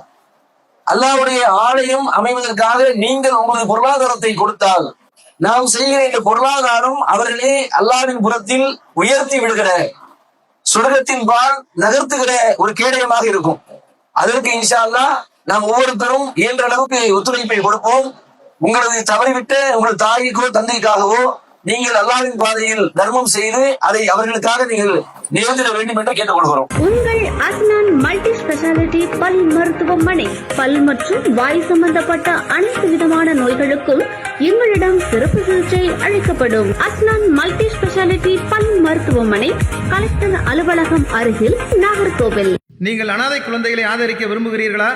அல்லாஹ்வுடைய ஆலயம் அமைவதற்காக நீங்கள் உங்களது பொருளாதாரத்தை கொடுத்தால், நாம் செய்கிற இந்த பொருளாதாரம் அவர்களே அல்லாஹ்வின் புறத்தில் உயர்த்தி விடுகிற சுடகத்தின் பால் நகர்த்துகிற ஒரு கேடயமாக இருக்கும். அதற்கு இன்ஷா அல்லாஹ் நாம் ஒவ்வொருத்தரும் இயன்ற அளவுக்கு ஒத்துழைப்பை கொடுப்போம். உங்களது தவறிவிட்ட உங்கள் தாய்க்கோ தந்தைக்காகவோ நீங்கள் அல்லாஹ்வின் பாதையில் தர்மம் செய்து அதை அவர்களுக்காக நீங்கள் நிகழ்த்திட வேண்டும் என்று கேட்டுக்கொள்கிறோம். உங்கள் அஸ்னான் மல்டி ஸ்பெஷாலிட்டி பல் மருத்துவமனை பல் மற்றும் வாய் சம்பந்தப்பட்ட அனைத்து விதமான நோய்களுக்கும் எங்களிடம் சிறப்பு சிகிச்சை அளிக்கப்படும். அஸ்னான் மல்டி ஸ்பெஷாலிட்டி பல் மருத்துவமனை, கலெக்டர் அலுவலகம் அருகில், நாகர்கோவில். நீங்கள் அனாதை குழந்தைகளை ஆதரிக்க விரும்புகிறீர்களா?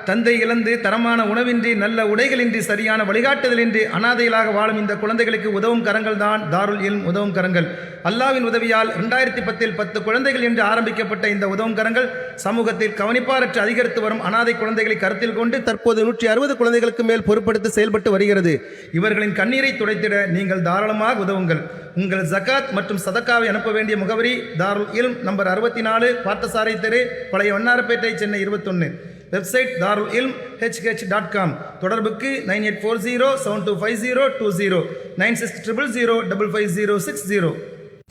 தந்தை இழந்து தரமான உணவின்றி, நல்ல உடைகளின்றி, சரியான வழிகாட்டுதலின்றி அனாதைகளாக வாழும் இந்த குழந்தைகளுக்கு உதவும் கரங்கள் தான் தாருல் இல்ம் உதவும் கரங்கள். அல்லாஹ்வின் உதவியால் 2010 10 குழந்தைகள் என்று ஆரம்பிக்கப்பட்ட இந்த உதவும் கரங்கள் சமூகத்தில் கவனிப்பாரற்று அதிகரித்து வரும் அனாதை குழந்தைகளை கருத்தில் கொண்டு தற்போது 160 குழந்தைகளுக்கு மேல் பொறுப்படுத்தி செயல்பட்டு வருகிறது. இவர்களின் கண்ணீரை துடைத்திட நீங்கள் தாராளமாக உதவுங்கள். உங்கள் ஜகாத் மற்றும் சதக்காவை அனுப்ப வேண்டிய முகவரி தாருல் இல்ம், நம்பர் 64, பார்த்தசாரை தெரு, பழைய வண்ணாரப்பேட்டை, சென்னை 21. Website darulilmhh.com. தொடர்புக்கு 9840725020 9600055060.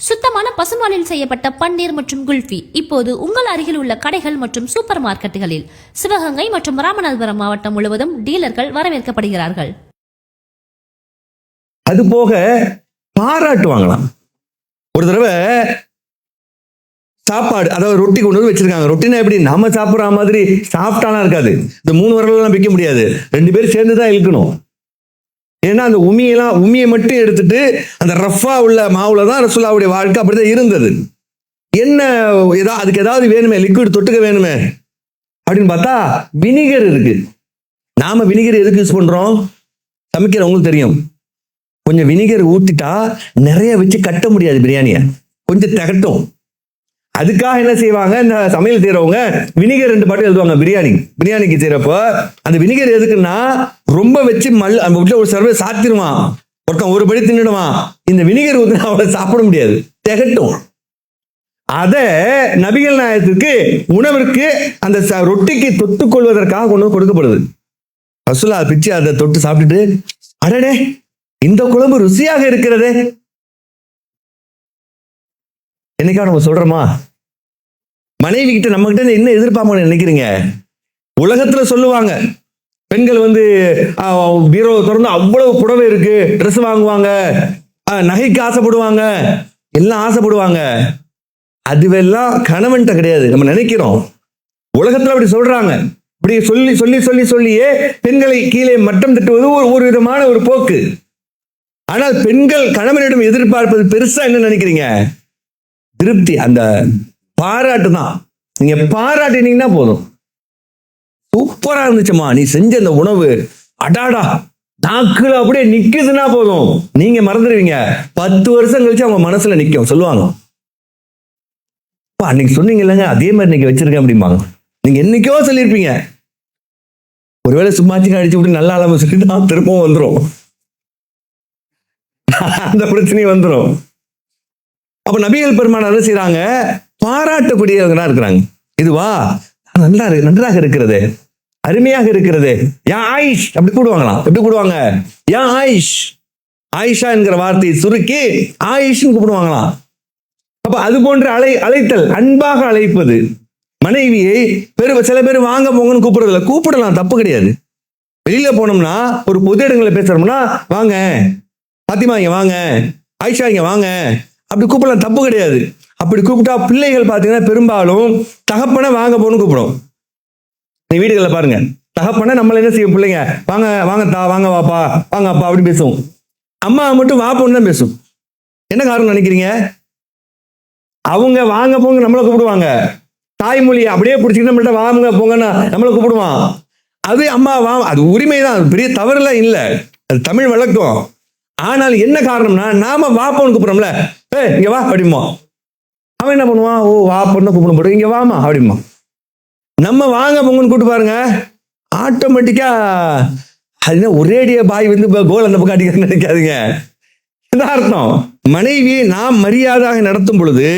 சுத்தமான பசும்பாலில் செய்யப்பட்ட பன்னீர் மற்றும் குல்ஃபி இப்போது உங்கள் அருகில் உள்ள கடைகள் மற்றும் சூப்பர் மார்க்கெட்டுகளில். சிவகங்கை மற்றும் ராமநாதபுரம் மாவட்டம் முழுவதும் டீலர்கள் வரவேற்கப்படுகிறார்கள். அது போக பாராட்டுவாங்களாம். ஒரு தடவை சாப்பாடு, அதாவது ரொட்டி கொண்டு வந்து வச்சிருக்காங்க. ரொட்டினா எப்படி நம்ம சாப்பிட்ற மாதிரி சாப்பிட்டாலாம் இருக்காது. இந்த 3 வரலாம் வைக்க முடியாது, 2 பேரும் சேர்ந்து தான் இழுக்கணும். ஏன்னா அந்த உமியை மட்டும் எடுத்துட்டு அந்த ரஃபா உள்ள மாவுல தான் ரசூலுல்லாஹ்வுடைய வாழ்க்கை அப்படிதான் இருந்தது. என்ன அதுக்கு ஏதாவது வேணுமே, லிக்விட் தொட்டுக்க வேணுமே அப்படின்னு பார்த்தா வினிகர் இருக்கு. நாம வினிகர் எதுக்கு யூஸ் பண்றோம்? சமைக்கிறவங்களுக்கு தெரியும். கொஞ்சம் வினிகர் ஊத்திட்டா நிறைய வச்சு கட்ட முடியாது பிரியாணியை, கொஞ்சம் திகட்டும். அதுக்காக என்ன செய்வாங்க, இந்த சமையல் செய்யறவங்க வினிகர் 2 பாட்டில் எழுதுவாங்க. பிரியாணிக்கு செய்யறப்போ அந்த வினிகர் எதுக்குன்னா, ரொம்ப வச்சு ஒரு சர்வே சாத்திடுவான், ஒருத்தன் ஒரு படி தின்னுடுவான். இந்த வினிகர் ஊத்தினா அவளை சாப்பிட முடியாது, திகட்டும். அத நபிகள் நாயகத்துக்கு உணவிற்கு அந்த ரொட்டிக்கு தொட்டுக் கொள்வதற்காக கொண்டு கொடுக்கப்படுது. ரசூலுல்லாஹ் பிச்சு அதை தொட்டு சாப்பிட்டுட்டு, அடடே இந்த குழம்பு ருசியாக இருக்கிறதே. என்னைக்கா நம்ம சொல்றோமா? மனைவி கிட்ட நம்ம கிட்ட என்ன எதிர்பார்ப்போம்னு நினைக்கிறீங்க? உலகத்துல சொல்லுவாங்க, பெண்கள் பீரோ திறந்து அவ்வளவு புடவை இருக்கு, ட்ரெஸ் வாங்குவாங்க, நகைக்கு ஆசைப்படுவாங்க, எல்லாம் ஆசைப்படுவாங்க. அதுவெல்லாம் கணவன்கிட்ட கிடையாது. நம்ம நினைக்கிறோம் உலகத்துல அப்படி சொல்றாங்க. இப்படி சொல்லி சொல்லி சொல்லி சொல்லியே பெண்களை கீழே மட்டம் தட்டுவது ஒரு விதமான ஒரு போக்கு. ஆனால் பெண்கள் கணவனிடம் எதிர்பார்ப்பது பெருசா என்ன நினைக்கிறீங்க? திருப்தி, அந்த பாராட்டு தான். நீங்க பாராட்டினீங்கன்னா போதும், சூப்பரா இருந்துச்சுமா நீ செஞ்ச அந்த உணவு, அடாடா நாக்குல அப்படியே நிக்குதுன்னா போதும், நீங்க மறந்துடுவீங்க. 10 வருஷம் கழிச்சு அவங்க மனசுல நிக்கும். சொல்லுவாங்க, அன்னைக்கு சொன்னீங்க இல்லைங்க, அதே மாதிரி இன்னைக்கு வச்சிருக்கேன் அப்படிம்பாங்க. நீங்க என்னைக்கோ சொல்லியிருப்பீங்க, ஒருவேளை சும்மாச்சுங்க அடிச்சு விட்டு நல்லா இல்லாம சொல்லிட்டு திரும்பவும் வந்துடும், அந்த பிரச்சனையும் வந்துடும். அப்ப நபிகள் பெருமானார் என்ன செய்யறாங்க? பாராட்டக்கூடியவங்களா இருக்கிறாங்க. இதுவா நன்றாக இருக்கிறது, அருமையாக இருக்கிறது, யா ஆயிஷ் அப்படி கூடுவாங்களாம். எப்படி கூடுவாங்க? யா ஆயிஷ், ஆயிஷா என்கிற வார்த்தையை சுருக்கி ஆயிஷ்னு கூப்பிடுவாங்களாம். அப்ப அது போன்ற அழைத்தல், அன்பாக அழைப்பது. மனைவியை சில பேர் வாங்க போங்கன்னு கூப்பிடுறதில்ல, கூப்பிடலாம், தப்பு கிடையாது. வெளியில போனோம்னா ஒரு பொது இடங்களில் பேசுறோம்னா, வாங்க பாத்திமா இங்க வாங்க, ஆயிஷா இங்க வாங்க, அப்படி கூப்பிடலாம், தப்பு கிடையாது. அப்படி கூப்பிட்டா பிள்ளைகள் பார்த்தீங்கன்னா பெரும்பாலும் தகப்பனை வாங்க போன்னு கூப்பிடும். நீ வீடுகளில் பாருங்க, தகப்பனை நம்மள என்ன செய்யும், பிள்ளைங்க வாங்க வாங்க தா, வாங்க வாப்பா, வாங்க அப்பா அப்படி பேசுவோம். அம்மா மட்டும் வாப்போன்னு தான் பேசும். என்ன காரணம் நினைக்கிறீங்க? அவங்க வாங்க போங்க நம்மளை கூப்பிடுவாங்க, தாய்மொழியை அப்படியே பிடிச்சிக்கிட்டு நம்மள்ட்ட வாங்க போங்கன்னா நம்மளை கூப்பிடுவான். அது அம்மா வா, அது உரிமைதான், பெரிய தவறுலாம் இல்லை, அது தமிழ் வழக்கம். ஆனால் என்ன காரணம்னா, நாம வாப்போன்னு கூப்பிடுறோம்ல, இங்க வா அப்படிமா, அவன் என்ன பண்ணுவான், ஓ வாப்பன்னு கூப்பிட போட்டு இங்க வாமா அப்படிமா. நம்ம வாங்க பொங்கன்னு கூப்பிட்டு பாருங்க, ஆட்டோமேட்டிக்கா அது ஒரேடியா பாய் வந்து கோல் அந்த பக்கம் அடிக்கிறேன்னு நினைக்காதீங்க. இதான் அர்த்தம். மனைவியை நாம் மரியாதையாக நடத்தும் பொழுது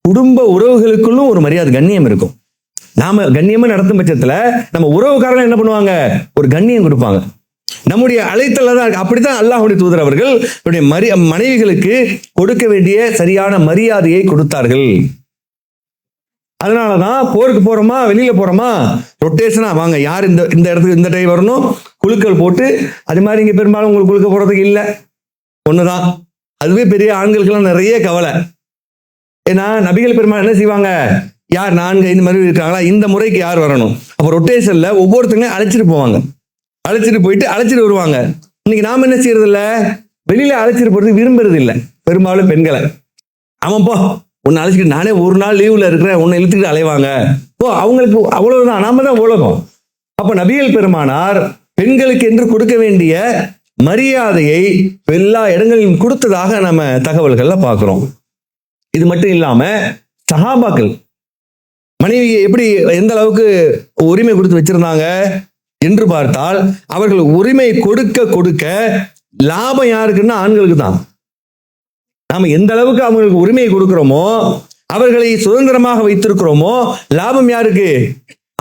குடும்ப உறவுகளுக்குள்ளும் ஒரு மரியாதை கண்ணியம் இருக்கும். நாம கண்ணியமா நடத்தும் பட்சத்துல நம்ம உறவுக்காரங்க என்ன பண்ணுவாங்க, ஒரு கண்ணியம் கொடுப்பாங்க. நம்முடைய அழைத்தல தான் இருக்கு. அப்படித்தான் அல்லாஹ்வுடைய தூதர் அவர்கள் மனைவிகளுக்கு கொடுக்க வேண்டிய சரியான மரியாதையை கொடுத்தார்கள். அதனாலதான் போருக்கு போறோமா, வெளியில போறோமா, ரொட்டேஷனா வாங்க, யார் இந்த இந்த இடத்துக்கு இந்த டைம் வரணும், குழுக்கள் போட்டு. அது மாதிரி இங்க பெரும்பாலும் உங்களுக்கு குழுக்க போறதுக்கு இல்லை, ஒண்ணுதான். அதுவே பெரிய ஆண்களுக்கெல்லாம் நிறைய கவலை. ஏன்னா நபிகள் பெருமாள் என்ன செய்வாங்க, யார் 4-5 மனைவி இருக்காங்களா, இந்த முறைக்கு யார் வரணும், அப்போ ரொட்டேஷன்ல ஒவ்வொருத்தங்க அழைச்சிட்டு போவாங்க, அழைச்சிட்டு போயிட்டு அழைச்சிட்டு வருவாங்க. இன்னைக்கு நாம என்ன செய்யறது இல்ல, வெளியில அழைச்சிட்டு போறது விரும்புறது இல்லை பெரும்பாலும் பெண்களை. ஆமாப்போ உன்னை அழைச்சிட்டு, நானே ஒரு நாள் லீவ்ல இருக்கிறேன், உன்னை இழுத்துக்கிட்டு அலைவாங்க. அவங்களுக்கு அவ்வளவுதான், நாம தான் உலகம். அப்ப நபிகள் பெருமானார் பெண்களுக்கு என்று கொடுக்க வேண்டிய மரியாதையை எல்லா இடங்களிலும் கொடுத்ததாக நம்ம தகவல்கள்ல பார்க்கிறோம். இது மட்டும் இல்லாம சஹாபாக்கள் மனைவியை எப்படி எந்த அளவுக்கு உரிமை கொடுத்து வச்சிருந்தாங்க என்று பார்த்தால், அவர்கள் உரிமை கொடுக்க கொடுக்க லாபம் யாருக்குன்னா ஆண்களுக்கு தான். நாம எந்த அளவுக்கு அவங்களுக்கு உரிமையை கொடுக்கிறோமோ, அவர்களை சுதந்திரமாக வைத்திருக்கிறோமோ, லாபம் யாருக்கு,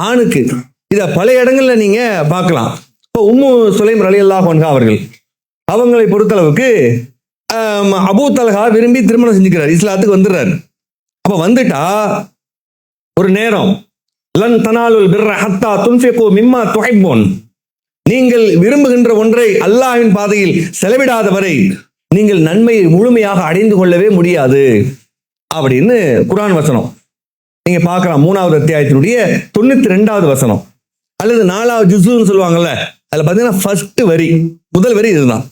ஆணுக்கு. இத பல இடங்கள்ல நீங்க பார்க்கலாம். இப்போ உம்மு சுலைம் ரலியல்லாஹு அன்ஹா அவர்கள், அவங்களை பொறுத்தளவுக்கு அபூ தல்ஹா விரும்பி திருமணம் செஞ்சுக்கிறார், இஸ்லாத்துக்கு வந்துடுறாரு. அப்ப வந்துட்டா ஒரு நேரம், லன் தனாலுல் பிர்ர ஹத்தா துன்ஃபிகு மிம்மா துஹிப்பூன், நீங்கள் விரும்புகின்ற ஒன்றை அல்லாஹ்வின் பாதையில் செலவிடாத வரை நீங்கள் நன்மையை முழுமையாக அடைந்து கொள்ளவே முடியாது அப்படின்னு குர்ஆன் வசனம் நீங்க பார்க்கலாம். 3வது அத்தியாயத்தினுடைய 92வது வசனம் அல்லது 4வது ஜுஸ்ன்னு சொல்லுவாங்கல்ல, அதுல பாத்தீங்கன்னா ஃபர்ஸ்ட் வரி, முதல் வரி இதுதான்,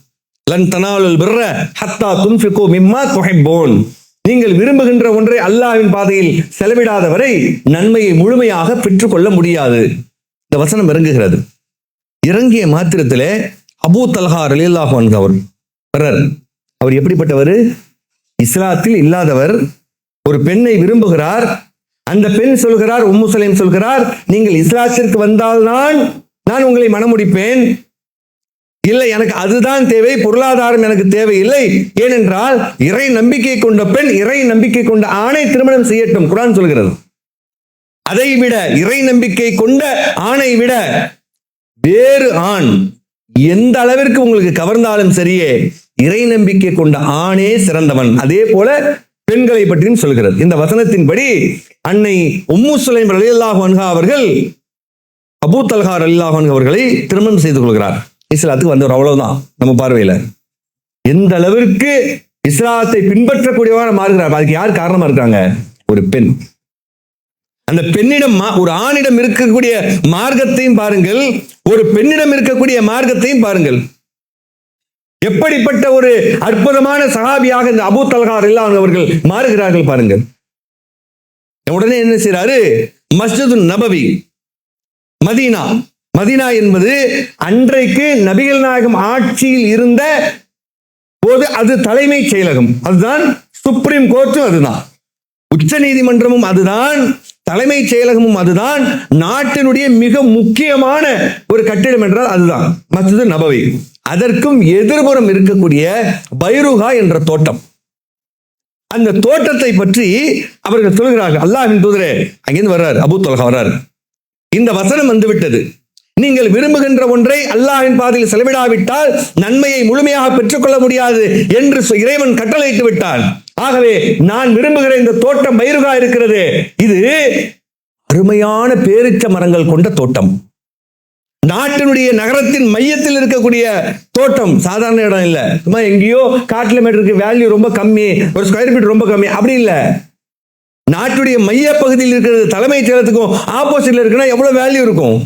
லன் தனாலுல் பிர்ர ஹத்தா துன்ஃபிகு மிம்மா துஹிப்பூன், நீங்கள் விரும்புகின்ற ஒன்றை அல்லாஹ்வின் பாதையில் செலவிடாத வரை நன்மையை முழுமையாக பெற்றுக்கொள்ள முடியாது. இந்த வசனம் இறங்குகிறது. இறங்கிய மாத்திரத்திலே அபூ தல்ஹா ரலியல்லாஹு அன்ஹு அவர் வர்றார். அவர் எப்படிப்பட்டவர், இஸ்லாத்தில் இல்லாதவர், ஒரு பெண்ணை விரும்புகிறார். அந்த பெண் சொல்கிறார், உம்மு சுலைம் சொல்கிறார், நீங்கள் இஸ்லாத்திற்கு வந்தால்தான் நான் உங்களை மணமுடிப்பேன், இல்லை எனக்கு அதுதான் தேவை, பொருளாதாரம் எனக்கு தேவையில்லை. ஏனென்றால் இறை நம்பிக்கை கொண்ட பெண் இறை நம்பிக்கை கொண்ட ஆணை திருமணம் செய்யட்டும், குர்ஆன் சொல்கிறது. அதை விட இறை நம்பிக்கை கொண்ட ஆணை விட வேறு ஆண் எந்த அளவிற்கு உங்களுக்கு கவர்ந்தாலும் சரியே, இறை நம்பிக்கை கொண்ட ஆணே சிறந்தவன். அதே போல பெண்களை பற்றியும் சொல்கிறது. இந்த வசனத்தின்படி அன்னை உம்மு சுலைம் ரலியல்லாஹு அன்ஹா அவர்கள் அபூ தல்ஹா ரலியல்லாஹு அன்ஹு அவர்களை திருமணம் செய்து கொள்கிறார். இஸ்லாத்துக்கு வந்தவர், அவ்வளவுதான் நம்ம பார்வையில. எந்த அளவிற்கு இஸ்லாத்தை பின்பற்றக்கூடியவராக மாறுகிறார், அதுக்கு யார் காரணமா இருக்காங்க, ஒரு பெண். அந்த பெண்ணிடம் ஒரு ஆணிடம் இருக்கக்கூடிய மார்க்கத்தையும் பாருங்கள், ஒரு பெண்ணிடம் இருக்கக்கூடிய மார்க்கத்தையும் பாருங்கள். எப்படிப்பட்ட ஒரு அற்புதமான சஹாபியாக இந்த அபூ தல்ஹா ரலியல்லாஹு அன்ஹு அவர்கள் மாறுகிறார்கள் பாருங்கள். உடனே என்ன செய்றாரு, மஸ்ஜிது நபவி மதீனா, மதீனா என்பது அன்றைக்கு நபிகள் நாயகம் ஆட்சியில் இருந்த போது அது தலைமை செயலகம், அதுதான் சுப்ரீம் கோர்ட்டும் அதுதான், உச்ச நீதிமன்றமும் அதுதான், தலைமை செயலகமும் அதுதான், நாட்டினுடைய மிக முக்கியமான ஒரு கட்டிடம் என்றால் அதுதான் மஸ்ஜிது நபவி. அதற்கும் எதிர்புறம் இருக்கக்கூடிய பைருஹா என்ற தோட்டம், அந்த தோட்டத்தை பற்றி அவர்கள் சொல்கிறார்கள். அல்லாஹ்வின் தூதரே, அங்கிருந்து வர்றார் அபூ தல்ஹா வர்றார், இந்த வசனம் வந்துவிட்டது, நீங்கள் விரும்புகின்ற ஒன்றை அல்லாஹ்வின் பாதையில் செலவிடாவிட்டால் நன்மையை முழுமையாக பெற்றுக்கொள்ள முடியாது என்று இறைவன் கட்டளையிட்டு விட்டான். ஆகவே நான் விரும்புகிற இந்த தோட்டம் பைருகா இருக்கிறது, இது அருமையான பேரிச்ச மரங்கள் கொண்ட தோட்டம், நாட்டினுடைய நகரத்தின் மையத்தில் இருக்கக்கூடிய தோட்டம், சாதாரண இடம் இல்ல, சும்மா எங்கேயோ காட்டுல மீட்டருக்கு வேல்யூ ரொம்ப கம்மி, ஒரு ஸ்கொயர் ஃபீட் ரொம்ப கம்மி, அப்படி இல்ல, நாட்டுடைய மைய பகுதியில் இருக்கிறது, தலைமைச் செயலகத்துக்கும் ஆப்போசிட்ல இருக்குன்னா எவ்வளவு வேல்யூ இருக்கும்.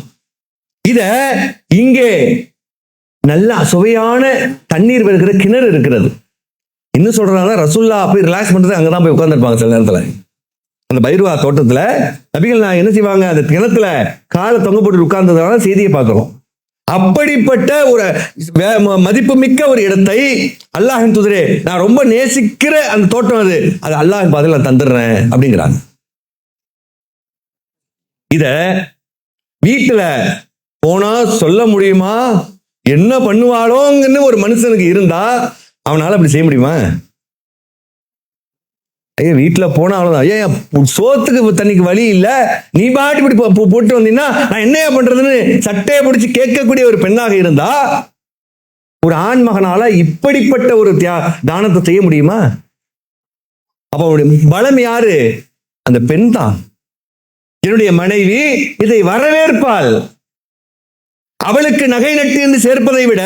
இத இங்கே நல்ல சுவையான தண்ணீர் வருகிற கிணறு இருக்கிறது. இன்னும் சொல்றாங்க, ரசூல்லா போய் ரிலாக்ஸ் பண்றது அங்கதான் போய் உட்கார்ந்துருப்பாங்க சில நேரத்துல. அந்த பைருவா தோட்டத்துல நபிகள் நான் என்ன செய்வாங்க, அந்த கிணத்துல காலை தொங்க போட்டு உட்கார்ந்ததால செய்தியை பார்க்கிறோம். அப்படிப்பட்ட ஒரு மதிப்புமிக்க ஒரு இடத்தை அல்லாஹ்வின் தூதரே, நான் ரொம்ப நேசிக்கிற அந்த தோட்டம் அது அல்லாஹ்வின் பாதையில் நான் தந்துடுறேன் அப்படிங்கிறாங்க. இத வீட்டுல போனா சொல்ல முடியுமா? என்ன பண்ணுவாளோங்கன்னு ஒரு மனுஷனுக்கு இருந்தா அவனால அப்படி செய்ய முடியுமா? ஐயா வீட்டுல போனா அவ்வளவுதான். ஐயா சோத்துக்கு தண்ணிக்கு வழி இல்ல, நீ பாட்டு இப்படி போட்டு வந்தீங்கன்னா நான் என்னையா பண்றதுன்னு சட்டையை பிடிச்சி கேட்கக்கூடிய ஒரு பெண்ணாக இருந்தா ஒரு ஆண் மகனால இப்படிப்பட்ட ஒரு தானத்தை செய்ய முடியுமா? அப்ப அவனுடைய பலம் யாரு? அந்த பெண் தான். என்னுடைய மனைவி இதை வரவேற்பாள். அவளுக்கு நகை நட்டு என்று சேர்ப்பதை விட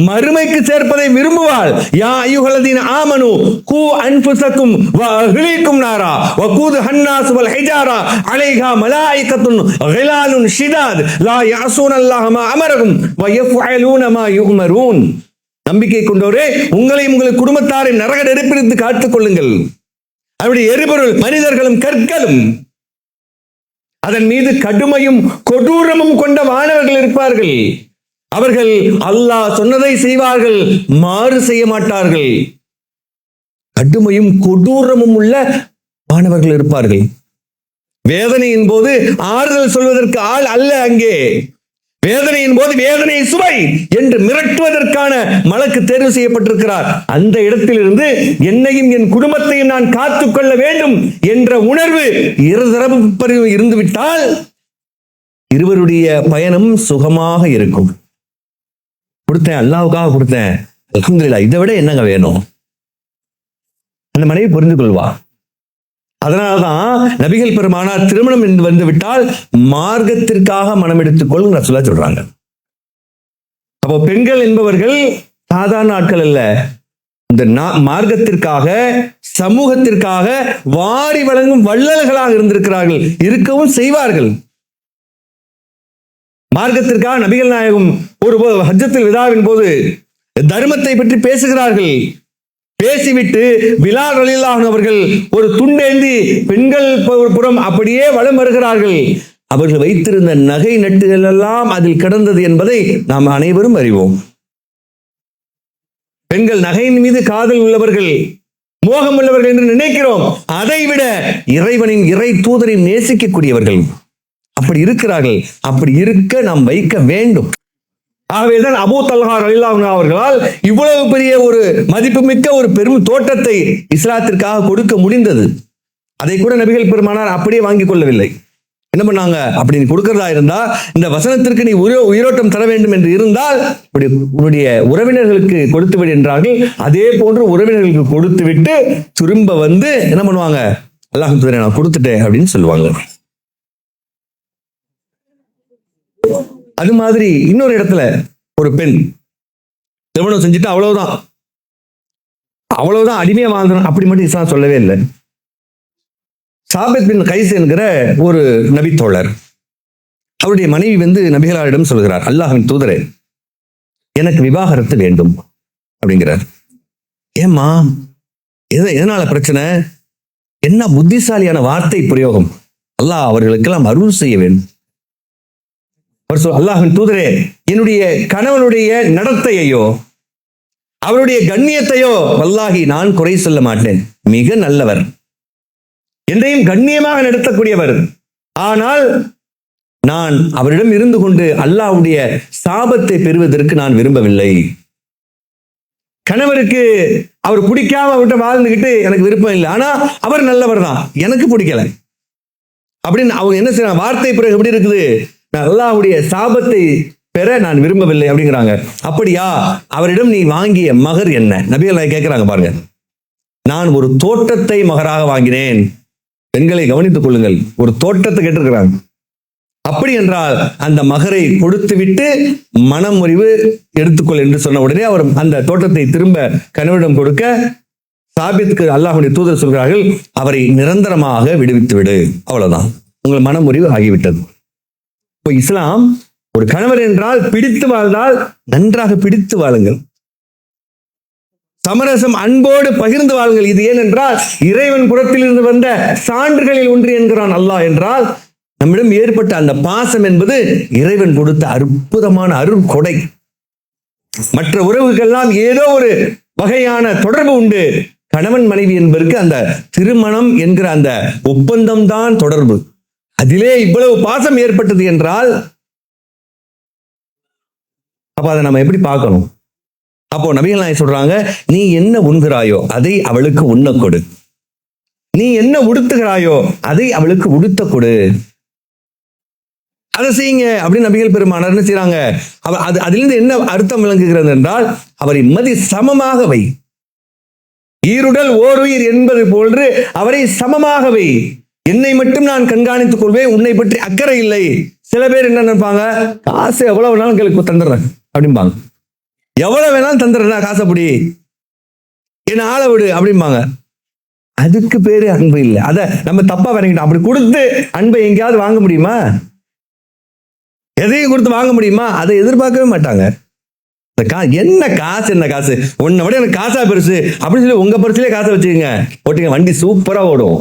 மறுமைக்கு சேர்ப்பதை விரும்புவாள். யா அய்யுஹல்லதீன ஆமனு கூ அன்ஃபுஸக்கும் வ அஹ்லீக்கும் நாரா வகூதுஹா அன்-நாஸ் வல் ஹிஜாரா அலைஹா மலாயிகத்துன் கிலாலுன் ஷிதாத் லா யஅஸூனல்லாஹ மா அமரஹும் வ யஃபஅலூன மா யு'மரூன். நம்பிக்கை கொண்டோரே, உங்களையும் உங்கள் குடும்பத்தாரை நரக நெருப்பிலிருந்து காத்துக் கொள்ளுங்கள். அவருடைய எரிபொருள் மனிதர்களும் கற்களும், அதன் மீது கடுமையும் கொடூரமும் கொண்ட வானவர்கள் இருப்பார்கள். அவர்கள் அல்லாஹ் சொன்னதை செய்வார்கள், மாறு செய்ய மாட்டார்கள். கடுமையும் கொடூரமும் உள்ள வானவர்கள் இருப்பார்கள். வேதனையின் போது ஆறுதல் சொல்வதற்கு ஆள் அல்ல. அங்கே வேதனையின் போது வேதனை சுவை என்று மிரட்டுவதற்கான மலக்கு தேர்வு செய்யப்பட்டிருக்கிறார். அந்த இடத்திலிருந்து என்னையும் என் குடும்பத்தையும் நான் காத்துக்கொள்ள வேண்டும் என்ற உணர்வு இருதரப்பு இருந்துவிட்டால் இருவருடைய பயணம் சுகமாக இருக்கும். கொடுத்தேன், அல்லாஹ்வுக்காக கொடுத்தேன், அல்ஹம்துலில்லாஹ், இதை விட என்னங்க வேணும்? அந்த மனைவி புரிந்து கொள்வா. அதனால்தான் நபிகள் பெருமானார் திருமணம் என்று வந்து விட்டால் மார்க்கத்திற்காக மனம் எடுத்துக்கொள்ளுங்க சொல்றாங்க. அப்போ பெண்கள் என்பவர்கள் சாதாரண ஆட்கள் அல்ல. இந்த மார்க்கத்திற்காக, சமூகத்திற்காக வாரி வழங்கும் வள்ளல்களாக இருந்திருக்கிறார்கள், இருக்கவும் செய்வார்கள். மார்க்கத்திற்காக நபிகள் நாயகம் ஒரு ஹஜ்ஜத்துல் விதாவின் போது தர்மத்தை பற்றி பேசுகிறார்கள். பேசிவிட்டு பிலால் ரலியல்லாஹு அன்ஹு அவர்கள் ஒரு துண்டேந்தி பெண்கள் புறம் அப்படியே வலம் வருகிறார்கள். அவர்கள் வைத்திருந்த நகை நட்டுகள் எல்லாம் அதில் கிடந்தது என்பதை நாம் அனைவரும் அறிவோம். பெண்கள் நகையின் மீது காதல் உள்ளவர்கள், மோகம் உள்ளவர்கள் என்று நினைக்கிறோம். அதைவிட இறைவனின் இறை தூதரை நேசிக்கக்கூடியவர்கள் அப்படி இருக்கிறார்கள். அப்படி இருக்க நாம் வைக்க வேண்டும். ஆகவேதான் அபூ தல்ஹா ரலியல்லாஹு அன்ஹு அவர்களால் இவ்வளவு பெரிய ஒரு மதிப்புமிக்க ஒரு பெரும் தோட்டத்தை இஸ்லாத்திற்காக கொடுக்க முடிந்தது. அதை கூட நபிகள் பெருமானார் அப்படியே வாங்கிக் கொள்ளவில்லை. என்ன பண்ணாங்க? அப்படி நீ கொடுக்கிறதா இருந்தா, இந்த வசனத்திற்கு நீ உயிரோட்டம் தர வேண்டும் என்று இருந்தால் உன்னுடைய உறவினர்களுக்கு கொடுத்து விடு என்றார்கள். அதே போன்று உறவினர்களுக்கு கொடுத்து விட்டு திரும்ப வந்து என்ன பண்ணுவாங்க? அல்லாஹ் தூதரே நான் கொடுத்துட்டேன் அப்படின்னு சொல்லுவாங்க. அது மாதிரி இன்னொரு இடத்துல ஒரு பெண் திருமணம் செஞ்சுட்டு அவ்வளவுதான் அடிமையா வாழ்ந்தோம் அப்படி மட்டும் இஸ்லாம் சொல்லவே இல்லை. சாபித் பின் கைஸ் என்கிற ஒரு நபித்தோழர், அவருடைய மனைவி வந்து நபிகளாரிடம் சொல்கிறார், அல்லாஹ்வின் தூதரே எனக்கு விவாகரத்து வேண்டும் அப்படிங்கிறார். ஏம்மா, எதனால பிரச்சனை? என்ன புத்திசாலியான வார்த்தை பிரயோகம்! அல்லாஹ் அவர்களுக்கெல்லாம் அருள் செய்ய வேண்டும். அல்லாஹ்வின் தூதரே, என்னுடைய கணவனுடைய நடத்தையோ அவருடைய கண்ணியத்தையோ வல்லாஹி நான் குறை சொல்ல மாட்டேன். மிக நல்லவர், என்னையும் கண்ணியமாக நடத்தக்கூடியவர். ஆனால் நான் அவரிடம் இருந்து கொண்டு அல்லாஹ்வுடைய சாபத்தை பெறுவதற்கு நான் விரும்பவில்லை. கணவருக்கு அவர் பிடிக்காம அவர்கிட்ட வாழ்ந்துகிட்டு எனக்கு விருப்பம் இல்லை, ஆனா அவர் நல்லவர் தான், எனக்கு பிடிக்கல அப்படின்னு அவங்க என்ன செய்யறாங்க? வார்த்தை பிறகு எப்படி இருக்குது? அல்லாஹ்வுடைய சாபத்தை பெற நான் விரும்பவில்லை அப்படிங்கிறாங்க. அப்படியா? அவரிடம் நீ வாங்கிய மகர் என்ன? நபிகள் நாயகம் கேட்கிறாங்க பாருங்க. நான் ஒரு தோட்டத்தை மகராக வாங்கினேன். பெண்களை கவனித்துக் கொள்ளுங்கள், ஒரு தோட்டத்தை கேட்டிருக்கிறாங்க. அப்படி என்றால் அந்த மகரை கொடுத்து விட்டு மனம் முறிவு எடுத்துக்கொள் என்று சொன்ன உடனே அவர் அந்த தோட்டத்தை திரும்ப கணவனிடம் கொடுக்க, சாபித்துக்கு அல்லாஹ்வுடைய தூதர் சொல்கிறார்கள், அவரை நிரந்தரமாக விடுவித்து விடு, அவ்வளவுதான், உங்கள் மனம் முறிவு ஆகிவிட்டது. இப்போ இஸ்லாம் ஒரு கணவர் என்றால் பிடித்து வாழ்ந்தால் நன்றாக பிடித்து வாழுங்கள், சமரசம் அன்போடு பகிர்ந்து வாழுங்கள். இது ஏனென்றால் இறைவன் புறத்திலிருந்து வந்த சான்றுகளில் ஒன்று என்கிறான் அல்லாஹ். என்றால் நம்மிடம் ஏற்பட்ட அந்த பாசம் என்பது இறைவன் கொடுத்த அற்புதமான அருட்கொடை. மற்ற உறவுகள்லாம் ஏதோ ஒரு வகையான தொடர்பு உண்டு. கணவன் மனைவி என்பதற்கு அந்த திருமணம் என்கிற அந்த ஒப்பந்தம் தான் தொடர்பு. அதிலே இவ்வளவு பாசம் ஏற்பட்டது என்றால் அப்ப அதை நம்ம எப்படி பார்க்கணும்? அப்போ நபிகள் நாயகம் சொல்றாங்க, நீ என்ன உண்கிறாயோ அதை அவளுக்கு உண்ண கொடு, நீ என்ன உடுத்துகிறாயோ அதை அவளுக்கு உடுத்த கொடு, அதை செய்யுங்க அப்படின்னு நபிகள் பெருமானார் என்ன செய்யறாங்க? அதிலிருந்து என்ன அர்த்தம் விளங்குகிறது என்றால், அவரை மதி சமமாக வை, ஈருடல் ஓருயிர் என்பது போன்று அவரை சமமாக வை. என்னை மட்டும் நான் கண்காணித்துக் கொள்வேன், உன்னை பற்றி அக்கறை இல்லை. சில பேர் என்ன நினைப்பாங்க, காசு எவ்வளவு வேணாலும் உங்களுக்கு தந்துடுறேன் அப்படிம்பாங்க. எவ்வளவு வேணாலும் தந்துடுறேன், காசப்படி என்ன ஆள விடு அப்படிம்பாங்க. அதுக்கு பேரு அன்பு இல்லை. அத நம்ம தப்பா விளங்கிட்டோம். அப்படி கொடுத்து அன்பை எங்கேயாவது வாங்க முடியுமா? எதையும் கொடுத்து வாங்க முடியுமா? அதை எதிர்பார்க்கவே மாட்டாங்க. என்ன காசு, என்ன காசு, உன்னை விட எனக்கு காசா பெருசு அப்படின்னு சொல்லி உங்க பரிசுலயே காசை வச்சுக்கோங்க, ஓட்டுங்க, வண்டி சூப்பரா ஓடும்.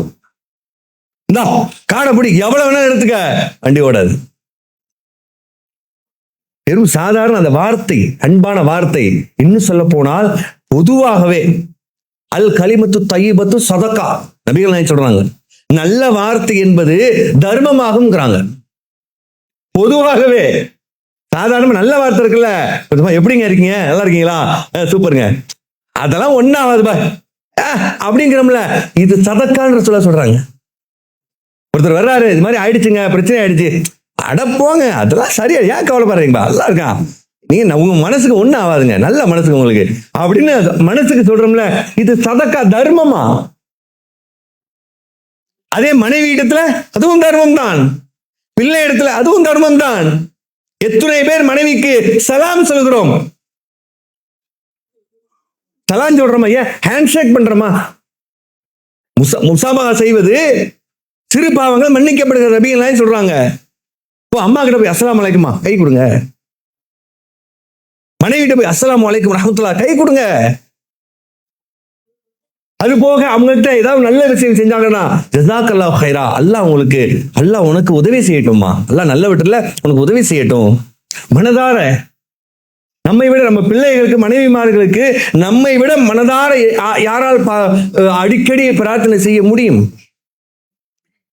இந்தா காடைப்படி எவ்வளவு வேணாலும் எடுத்துக்க, வண்டி ஓடாது. வெறும் சாதாரண அந்த வார்த்தை, அன்பான வார்த்தை. இன்னும் சொல்ல போனால் பொதுவாகவே அல் கலிமத்து தையிபத்து சதகா, நபிகள் நாயகம் சொல்றாங்க, நல்ல வார்த்தை என்பது தர்மமாகும்ங்கிறாங்க. பொதுவாகவே சாதாரண நல்ல வார்த்தை இருக்குல்ல, எப்படிங்க இருக்கீங்க, நல்லா இருக்கீங்களா, சூப்பருங்க, அதெல்லாம் ஒன்னாவது அப்படிங்கிறோம்ல, இது சதக்கான்ற சொல்றாங்க. ஒருத்தர் வர்றாரு, இது மாதிரி ஆயிடுச்சுங்க, பிரச்சனை ஆயிடுச்சு, அடப்போங்க அதெல்லாம் சரியா, ஏன் கவலைப்படுறீங்களா, நல்லா இருக்கான், நீங்க உங்க மனசுக்கு ஒன்னும் ஆகாதுங்க, நல்ல மனசுக்கு உங்களுக்கு அப்படின்னு மனசுக்கு சொல்றோம்ல, இது சதக்கா, தர்மமா. அதே மனைவி இடத்துல அதுவும் தர்மம் தான், பிள்ளை இடத்துல அதுவும் தர்மம் தான். எத்தனை பேர் மனைவிக்கு சலாம் சொல்கிறோம், சலாம் சொல்றோமா, ஏன் ஹேண்ட்ஷேக் பண்றோமா? முசாபா செய்வது சிறு பாவங்கள் மன்னிக்கப்படுகிற நபிகள் சொல்றாங்க. அம்மா கிட்ட போய் அஸ்ஸலாமு அலைக்குமா கை கொடுங்க, மனைவி கிட்ட போய் அஸ்ஸலாமு அலைக்கும் ரஹ்மத்துல்லாஹ் கை கொடுங்க. அது போக அவங்க கிட்ட ஏதாவது நல்ல விஷயம் செஞ்சாங்கன்னா ஜஸாக்கல்லாஹு கைரா, அல்லாஹ் உங்களுக்கு, அல்லாஹ் உனக்கு உதவி செய்யட்டும்மா, அல்லாஹ் நல்ல வீட்டுல உனக்கு உதவி செய்யட்டும். மனதார நம்மை விட, நம்ம பிள்ளைகளுக்கு, மனைவிமார்களுக்கு நம்மை விட மனதார யாரால் அடிக்கடி பிரார்த்தனை செய்ய முடியும்?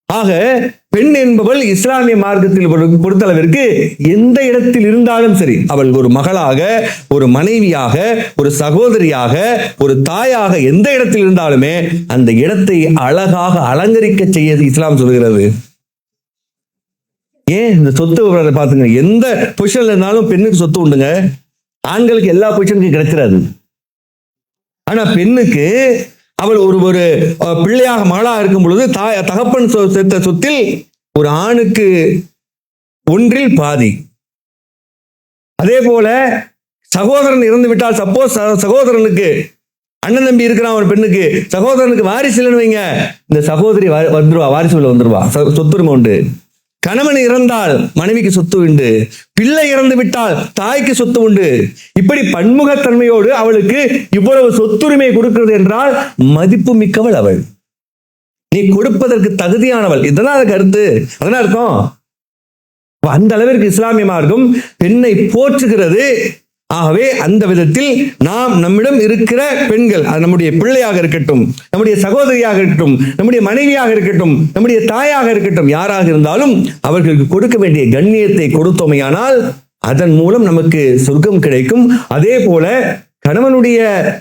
ஆக பெண் என்பவள் இஸ்லாமிய மார்க்கத்தில் பொறுத்தளவிற்கு எந்த இடத்தில் இருந்தாலும் சரி, அவள் ஒரு மகளாக, ஒரு மனைவியாக, ஒரு சகோதரியாக, ஒரு தாயாக, எந்த இடத்தில் இருந்தாலுமே அந்த இடத்தை அழகாக அலங்கரிக்க செய்ய இஸ்லாம் சொல்கிறது. ஏன் இந்த சொத்து பாத்துங்க, எந்த பொசிஷன்ல இருந்தாலும் பெண்ணுக்கு சொத்து உண்டுங்க, ஆண்களுக்கு எல்லா பொசிஷனுக்கும் கிடைச்சிடாது. ஆனா பெண்ணுக்கு அவள் ஒரு பிள்ளையாக மகளா இருக்கும் பொழுது தகப்பன் சேர்த்த சொத்தில் ஒரு ஆணுக்கு 1/4 பாதி. அதே போல சகோதரன் இறந்து விட்டால், சப்போஸ் சகோதரனுக்கு, அண்ணன் தம்பி இருக்கிறான் ஒரு பெண்ணுக்கு, சகோதரனுக்கு வாரிசு இல்லைன்னு வைங்க, இந்த சகோதரி வந்துருவா, வாரிசு வந்துருவா, சொத்துரிமை உண்டு. கணவன் இறந்தால் மனைவிக்கு சொத்து உண்டு, பிள்ளை இறந்து விட்டால் தாய்க்கு சொத்து உண்டு. இப்படி பன்முகத்தன்மையோடு அவளுக்கு இவ்வளவு சொத்துரிமை கொடுக்கிறது என்றால் மதிப்பு மிக்கவள் அவள், நீ கொடுப்பதற்கு தகுதியானவள். இதெல்லாம் அது கருத்து, அதெல்லாம் அர்த்தம். அந்த அளவிற்கு இஸ்லாமிய மார்க்கம் பெண்ணை போற்றுகிறது. ஆகவே அந்த விதத்தில் நாம் நம்மிடம் இருக்கிற பெண்கள், அது நம்முடைய பிள்ளையாக இருக்கட்டும், நம்முடைய சகோதரியாக இருக்கட்டும், நம்முடைய மனைவியாக இருக்கட்டும், நம்முடைய தாயாக இருக்கட்டும், யாராக இருந்தாலும் அவர்களுக்கு கொடுக்க வேண்டிய கண்ணியத்தை கொடுத்தோமையானால் அதன் மூலம் நமக்கு சொர்க்கம் கிடைக்கும். அதே போல கணவனுடைய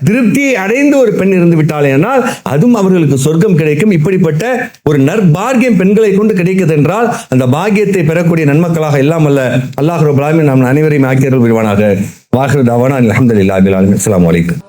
திருப்தியை அடைந்து ஒரு பெண் இருந்து விட்டாலே ஆனால் அதுவும் அவர்களுக்கு சொர்க்கம் கிடைக்கும். இப்படிப்பட்ட ஒரு நற்பாக்கியம் பெண்களை கொண்டு கிடைக்கிறது என்றால் அந்த பாக்கியத்தை பெறக்கூடிய நன்மக்களாக எல்லாம் அல்ல அல்லாஹ் ரப்பல் ஆலமீன் நாம் அனைவரையும் ஆக்கியருள் புரிவானாக. வாஹிரு தஅவானா அல்ஹம்துலில்லாஹி ரப்பில் ஆலமீன். அஸ்ஸலாமு அலைக்கும்.